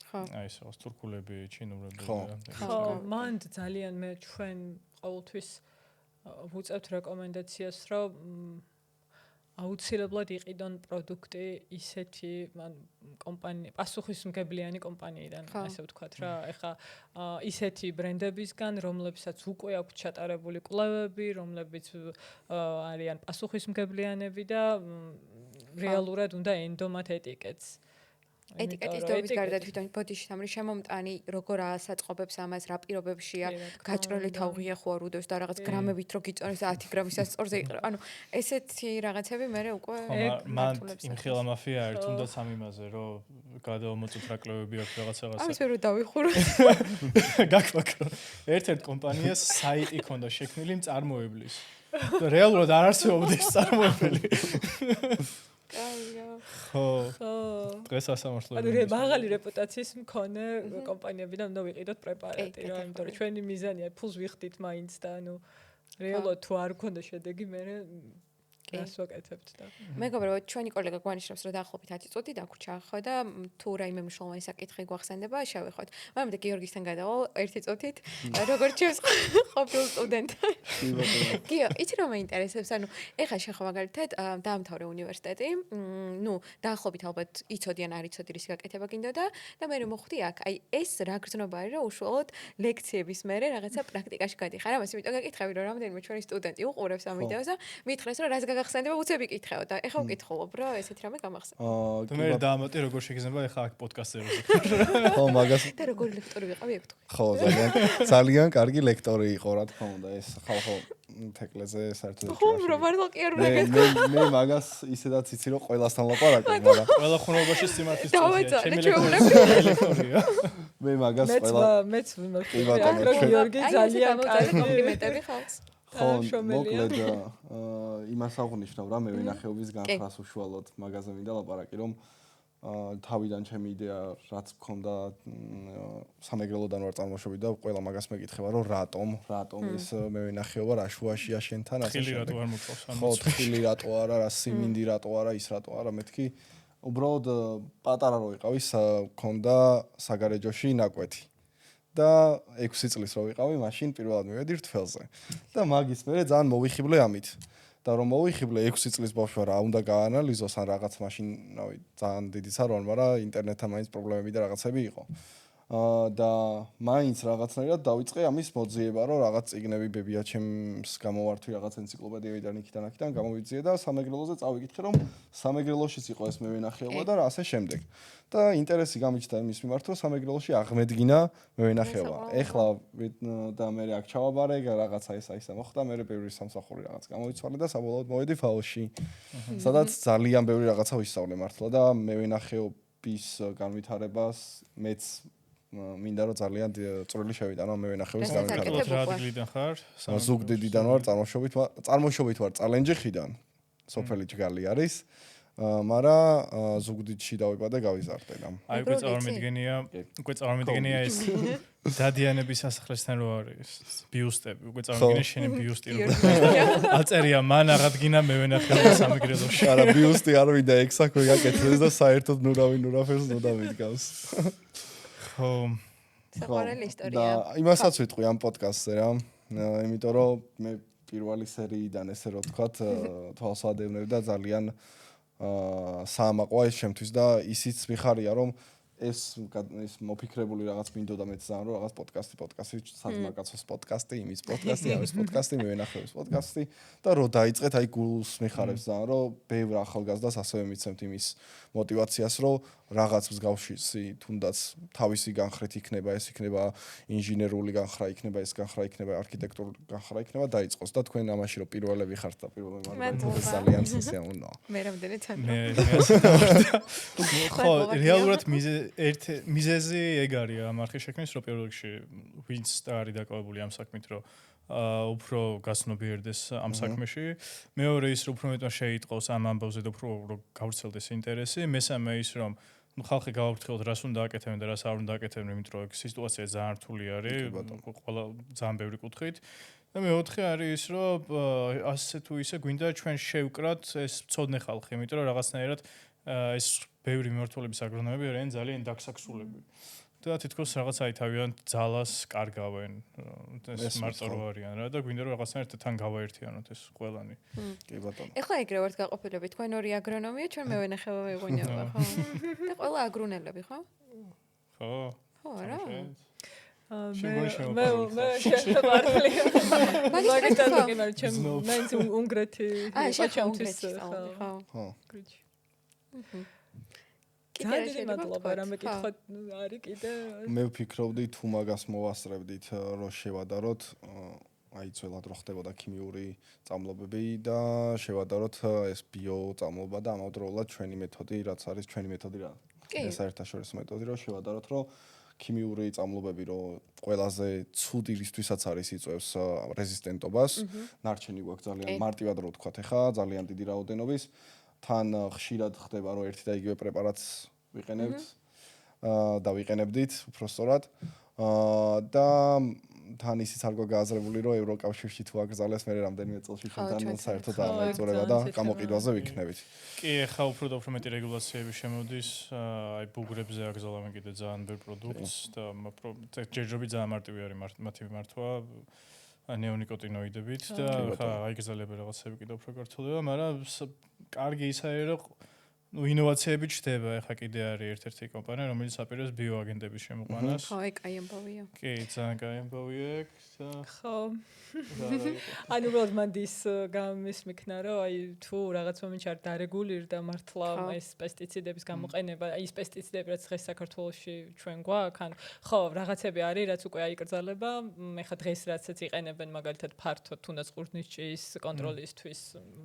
ხო. აი ეს რაღაც თურქულები, ჩინურები. ხო, მან ძალიან მე ჩვენ ყოველთვის ვუწევთ რეკომენდაციას, რომ აუცილებლად იყიდონ პროდუქტი ისეთი კომპანია, პასუხისმგებლიანი კომპანიიდან, ასე ვთქვათ რა. ეხლა ისეთი ბრენდებისგან, რომლებსაც უკვე აქვთ ჩატარებული კვლევები, რომლებიც არიან პასუხისმგებლიანები და რეალურად უნდა ენდომათ ეტიკეტს. ეტიკეტის დობის გარდა თვითონ ბოდიში თამრი შემომტანი როგორ აასაწყობებს ამას, რა პირობებშია, გაჭრილი თავღია ხო არ უდევს და რაღაც გრამებით რო გიწონეს 10 გრამის ასწორზე იყრა. ესეთი რაღაცები მე უკვე მან იმხელა მაფია არის, თუნდაც ამ იმაზე, რომ გადაომოწოთ რა კლევები აქვს რაღაცა. ამის ვერ დავიხურო. გაქვაკრო. ერთ-ერთ კომპანიას საიტი ქონდა შექმნილი მწარმოებლის. რეალურად არ არსებობდა ეს წარმოებელი. ხო. დღეს ასამართლოა. მაღალი რეპუტაციის მქონე კომპანიებიდან უნდა ვიყიდოთ პრეპარატი რა, იმიტომ რომ ჩვენი მიზანია ფულს ვიხდით მაინც და რეალურად თუ არ გქონდა შედეგი, მე რას ვაკეთებთ და მეგობრებო, ჩვენი კოლეგა გვანიშნავს, რომ დაახლოებით 10 წუთი დაგვრჩა ხო და თუ რაიმე მნიშვნელოვანი საკითხი გვახსენდება, შევეხოთ. მაგრამ და გიორგისთან გადავალ 1 წუთით, როგორც ჩემს ყოფილ სტუდენტთან. გიო, იცი რომ მეინტერესებს, ეხლა შეხო მაგალითად დაამთავრე უნივერსიტეტი, დაახლოებით ალბათ იცოდიან არ იცოდი რის გაკეთება გინდოდა და მე მოხვდი აქ, აი ეს რა გრძნობა არის, რომ უშუალოდ ლექციების მერე რაღაცა პრაქტიკაში გადიხარ. ამას იმიტომ გაკითხები, რომ რამდენიმე ჩვენი სტუდენტი უყურებს ამ ვიდეოს და მითხრეს, რომ რას გახსენდება უცებ იკითხავ და ეხლა ვკითხულობ რა ესეთი რამე გამახსენდა. და მე დაამატე როგორ შეგიძლია ეხლა აქ პოდკასტზე. ხო, მაგას და როგორ ლექტორი ვიყავი ეგ თქვი. ხო, ძალიან კარგი ლექტორი იყო რა თქმა უნდა ეს ხალხო თეკლეზე საერთოდ. ხო, რომ მართლა კი არ უნდა გეტყვი. მე მაგას ისედაც იცი რომ ყველასთან ლაპარაკობ, მაგრამ ყველა ხუნობაში სიმართლის წელია. ლექტორია. მე მაგას ყველა მეც ვიმართლე. გიორგი ძალიან კარგი კომპლიმენტები ხალხს. ხო, მოკლედ იმას აღნიშნავ რა მე ვინახეობის განხრას უშუალოდ მაგაზე მინდა ლაპარაკი რომ თავიდან ჩემი იდეა რაც მქონდა სამეგრელოდან ვარ წარმოშობილი და ყველა მაგას მეკითხება რომ რატომ ეს მე ვინახეობა რა შუაშია შენთან ასე შეიძლება რატო არ მოყავს ხო თხილი რატო არა რა სიმინდი რატო არა ის რატო არა მეთქი უბრალოდ პატარა რო ვიყავი მქონდა საგარეჯოში ნაკვეთი და 6 წლის რო ვიყავი, მაშინ პირველად მივედი რთველზე. და მაგის მერე ძალიან მოვიხიბლე ამით. და რომ მოვიხიბლე 6 წლის ბავშვი რა უნდა გაანალიზოს ან რაღაც მაშინ, რავი, ძალიან დიდი არ ვარ, მაგრამ ინტერნეტთან მაინც პრობლემები და რაღაცები იყო. და მაინც რაღაცნაირად დავიწყე ამის მოძიება, რომ რაღაც წიგნები ბებიაჩემს გამოვართვი რაღაც ენციკლოპედიებიდან იქიდან გამოვიძიე და სამეგრელოზე წავიკითხე, რომ სამეგრელოშიც იყო ეს მე ვინახეობა და ასე შემდეგ. და ინტერესი გამიჩნდა იმის მიმართ, რომ სამეგრელოში აღმედგინა მე ვინახეობა. ეხლა და მე აქ ჩავაბარე, რაღაცა ესა მოხდა, მე ბევრი სამსახური რაღაც გამოვიცვალე და საბოლოოდ მოვედი ფაოში. სადაც ძალიან ბევრი რაღაცა ვისწავლე მართლა და მე ვინახეობის განვითარებას მეც მინდა რომ ძალიან წვრილი შევიტანო მე ვინახეობის განვითარებას. რა ადგილიდან ხარ? ზუგდიდიდან ვარ, წარმოშობით ვარ წალენჯიხიდან. სოფელი ჯგალი არის. მაგრამ ზუგდიდში დავიბადე გავიზარდე და. აი უკვე წარმომიდგენია ეს დადიანების სასახლესთან რო არის ბიუსტები, უკვე წარმომიდგენია შენი ბიუსტი რო აწერია მან აღადგინა მე ვენახეობა სამეგრელოში. არა ბიუსტი არ ვიდა ეგ საქმე გაკეთდეს და საერთოდ ნურავინურაფერს ნუდავიდგავს. ხო. საყვარელი ისტორია. და იმასაც ვიტყვი ამ პოდკასტზე რა. იმიტომ რომ მე პირველი სერიიდან ესე რო ვთქვათ თვალსაჩინო და ძალიან საამაყოა ეს შემთვის და ისიც მიხარია რომ ეს მოფიქრებული რაღაც მინდოდა მეც ძალიან რომ რაღაც პოდკასტი საძმაკაცოს პოდკასტი, იმის პოდკასტი, ამის პოდკასტი, მევენახეობის პოდკასტი და რომ დაიწყეთ აი გულს მიხარებს ძალიან რომ ბევრ ახალგაზრდას ასევე მიცემთ იმის мотиваციას რომ რაღაც მსგავსი თუნდაც თავისი განხრით იქნება, ეს იქნება ინჟინერული განხრა, იქნება ეს განხრა, იქნება არქიტექტურული განხრა, იქნება დაიწყოს და თქვენ ამაში რომ პირველები ხართ და პირველები მართ ძალიან სესიამოვნოა. მე რამდენი თან. ხო, რეალურად მიზეზი ეგ არის ამ არხის შექმნის, რომ პირველ რიგში ვინც არის დაკავებული ამ საქმით, რომ უფრო გასნობიერდეს ამ საქმეში. მეორე ის, რომ უფრო მეტად შეიტყოს ამ ამბავზე და უფრო რომ გავრცელდეს ინტერესი. მესამე ის, რომ ხალხი გავაფრთხილოთ, რას უნდა აკეთებენ და რას არ უნდა აკეთებენ, იმიტომ რომ სიტუაცია ძალიან რთული არის, ყველა ძალიან ბევრი კუთხით. და მეოთხე არის ის, რომ ასე თუ ისე გვინდა ჩვენ შევკრათ ეს მცოდნე ხალხი, იმიტომ რომ რაღაცნაირად ეს ბევრი მიმართულების აგრონომები არიან ძალიან დაქსაქსულები. და თითქოს რაღაც აი თავიანთ ძალას კარგავენ. ეს მარტო რო არიან რა და გვინდა რომ რაღაცნაირად თან გავაერთიანოთ ეს ყველანი. კი ბატონო. ეხლა ეგრე ვართ გაყოფილები, თქვენ ორი აგრონომია, ჩვენ მევენახეობა ვიღვინებობა, ხო? და ყველა აგრონელები, ხო? ხო. ხო, რა. მე შევარდლი. მაგისტრატი ხო? მე უნგრეთი. შევჩამთვის ხო. ხო. ძალიან მადლობა რა მეკითხოთ არის კიდე მე ვფიქრობდი თუ მაგას მოვასწრებდით რომ შევადაროთ აი ძველად რო ხდებოდა ქიმიური წამლობები და შევადაროთ ეს ბიო წამლობა და ამავდროულად ჩვენი მეთოდი რაც არის ჩვენი მეთოდი რა ეს საერთაშორისო მეთოდი რომ შევადაროთ რომ ქიმიური წამლობები რომ ყველაზე ცუდი რისთვისაც არის იწევს რეზისტენტობას ნარჩენი გვაქვს ძალიან მარტივად რო ვთქვათ ახლა ძალიან დიდი რაოდენობის თან ხშირად ხდება რომ ერთი და იგივე პრეპარატს ვიყენებთ და ვიყენებდით უფრო სწორად და თან ისიც არ გვაგაზრებული რომ ევროკავშირში თუ აკრძალეს მე რამდენიმე წელში ჩვენთან საერთოდ არ მოეწურება და გამოყიდვაზე ვიქნებით. კი, ახლა უფრო და უფრო მეტი რეგულაციები შემოდის, აი ბუგრებზე აკრძალავენ კიდე ძალიან ბევრ პროდუქტს და ჯერჯერობით ძალიან მარტივი არის მათი მიმართვა ნეონიკოტინოიდებით და ხა აიგზალებენ რაღაცები კიდე უფრო გართულდება, მაგრამ კარგი ის არის რომ ინოვაციები ჩდება, ახლა კიდე არის ერთ-ერთი კომპანია, რომელიც აპირებს ბიოაგენტების შემოყვანას. ხო, ეგ კაი ამბავია. კი, ძალიან კაი ამბავია ეგ და ხო. ანუ უბრალოდ მანდის გამისმიქნა რომ აი თუ რაღაც მომენტში არ დარეგულირდა მართლა ეს პესტიციდების გამოყენება, აი ეს პესტიციდები რაც დღეს საქართველოში ჩვენ გვაქვს, ან ხო, რაღაცები არის, რაც უკვე აიკრძალება, მე ხა დღეს რაცაც იყენებენ მაგალითად ფართო თუნდაც ყურძნისჭის კონტროლისთვის,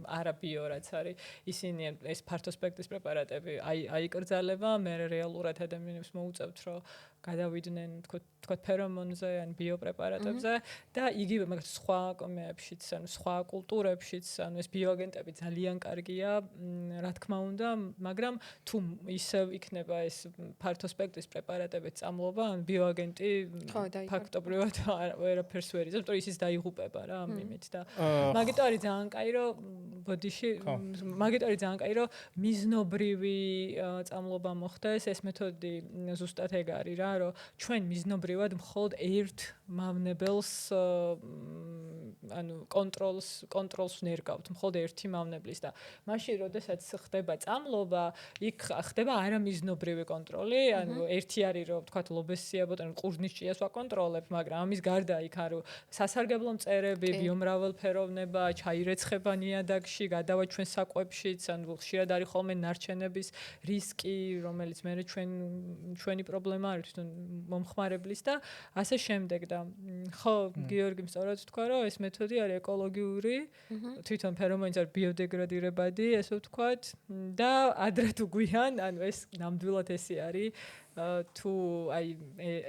არაბიო რაც არის, ისინი ეს ფართო სპექტრის პრეპარატები აიკრძალება, მე რეალურად ადამიანებს მოუწევთ რომ გადავიდნენ თქო ფერომონზე ან ბიოპრეპარატებზე და იგივე მაგათ სხვა კომეებშიც ან სხვა კულტურებშიც ან ეს ბიოაგენტები ძალიან კარგია რა თქმა უნდა მაგრამ თუ ისევ იქნება ეს ფართო სპექტრის პრეპარატებით წამლობა ან ბიოაგენტი ფაქტობრივად ვერაფერს ვერ იზამს თორე ისიც დაიღუპება რა იმით და მაგიტო არის ძალიან კაი რომ ბოდიში მაგიტო არის ძალიან კაი რომ მიზნობრივი წამლობა მოხდეს ეს მეთოდი ზუსტად ეგ არის რა რომ ჩვენ მიზნობრივად მხოლოდ ერთ მავნებელს ანუ კონტროლს ნერგავთ მხოლოდ ერთი მავნებლის და მაშინ როდესაც ხდება წამლობა იქ ხდება არამიზნობრივი კონტროლი ანუ ერთი არის რომ თქვათ ლობესია ბოტანი ყურძნისჭიას ვაკონტროლებ მაგრამ ამის გარდა იქ არის სასარგებლო მწერები ბიომრავალფეროვნება ჩაირეცხება ნიადაგში გადავა ჩვენ საკვებშიც ანუ ხშირად არის ხოლმე ნარჩენების რისკი რომელიც მე ჩვენი პრობლემა არის თვითონ მომხმარებლის და ასე შემდეგ და ხო გიორგიმ სწორად თქვა რომ ეს მეთოდი არის ეკოლოგიური თვითონ ფერომონიც არის ბიოდეგრადირებადი ესე ვთქვათ და ადრე თუ გვიან ანუ ეს ნამდვილად ესე არის თუ აი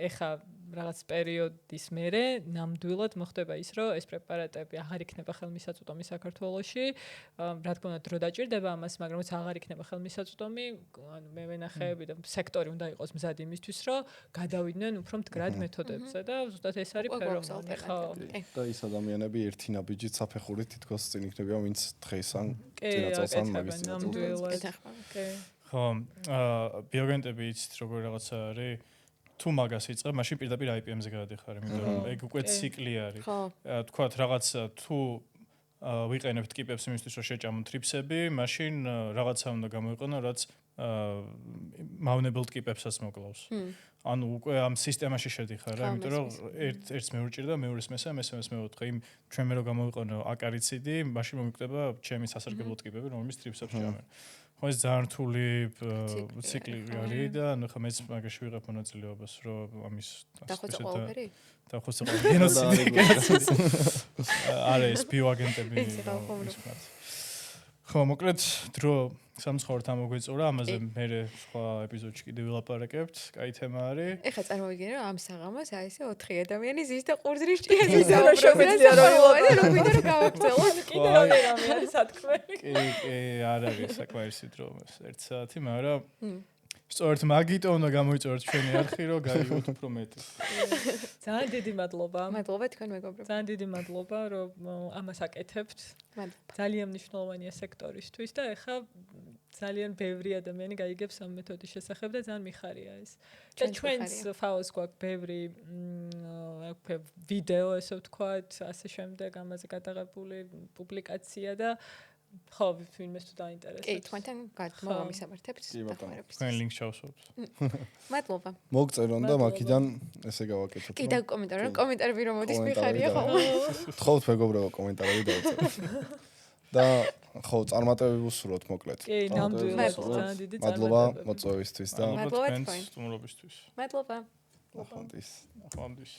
ეხა რაღაც პერიოდის მერე ნამდვილად მოხდება ის რომ ეს პრეპარატები აღარ იქნება ხელმისაწვდომი საქართველოში რა თქმა უნდა დრო დაჭირდება ამას მაგრამ ეს აღარ იქნება ხელმისაწვდომი ანუ მე ვენახეები და სექტორი უნდა იყოს მზად იმისთვის რომ გადავიდნენ უფრო მდგრად მეთოდებზე და ზუსტად ეს არის ფერომონი ხო და ის ადამიანები ერთი ნაბიჯით საფეხურით თითქოს წინ იქნებიან ვინც დღეს ან წინაწელს ან მაგისტრატურას ხო ბიოგენტები იცით როგორ რაღაცა არის თუ მაგას იწყებ, მაშინ პირდაპირ IPM-ზე გადადიხარ, იმიტომ რომ ეგ უკვე ციკლი არის. თქვათ რაღაც თუ ვიყენებთ კიპებს იმისთვის, რომ შეჭამოთ ტრიფსები, მაშინ რაღაცა უნდა გამოიყენო, რაც მავნებელ კიპებსაც მოკლავს. ანუ უკვე ამ სისტემაში შედიხარ რა, იმიტომ რომ ერთს მე ურჭირდა, მეორეს მესამე, მესამეს მეოთხე. იმ ჩვენ მე რო გამოვიყენო აკარიციდი, მაშინ მომიკვდება ჩემი სასარგებლო კიპები, რომლის ტრიფსებს ჭამენ. ხო ეს ძალიან რთული ციკლი არის და ანუ ხა მეც მაგაში ვიღებ მონაწილეობას, რომ ამის დახვეწა ყველაფერი? დახვეწა გენოციდი, გენოციდი. არის ბიოაგენტები. ხო, მოკლედ დრო სამცხაურთ ამოგვეწურა, ამაზე მე სხვა ეპიზოდში კიდევ ვილაპარაკებთ. კაი თემა არის. ეხლა წარმოვიდგინე რომ ამ საღამოს აი ესე 4 ადამიანი ზის და ყურძნის ჭიას ისაუბრებენ და რომ გავაგრძელოთ. კიდე რამე არის სათქმელი. კი, არ არის საკმარისი დრო, 1 საათი, მაგრამ სწორედ მაგიტო უნდა გამოიწოროთ ჩვენი არხი, რომ გაიგოთ უფრო მეტი. ძალიან დიდი მადლობა. მადლობა თქვენ მეგობრებო. ძალიან დიდი მადლობა, რომ ამას აკეთებთ. ძალიან მნიშვნელოვანია სექტორისთვის და ეხლა ძალიან ბევრი ადამიანი გაიგებს ამ მეთოდის შესახებ და ძალიან მიხარია ეს. და ჩვენს ფაოს გვაქვს ბევრი ვიდეო, ესე ვთქვათ, ასე შემდეგ ამაზე გადაღებული პუბლიკაცია და ხო, ვინმეს თუ დაინტერესებს. კი, თქვენთან მოვამისამართებთ დახმარებას. თქვენ ლინკს ჩავსვამთ. მადლობა. მოგწერონ და მაქიდან ესე გავაკეთოთ. კი, და კომენტარი, კომენტარები რომ მოდის მიხარია ხოლმე. თხოვთ მეგობრებო კომენტარები დაუწეროთ. და ხო, წარმატებები ვუსურვოთ მოკლედ. კი, ნამდვილად ძალიან დიდი წარმატებები. მადლობა მოწვევისთვის და მადლობა თქვენს სტუმრობისთვის. მადლობა. ახონდის. ახონდის.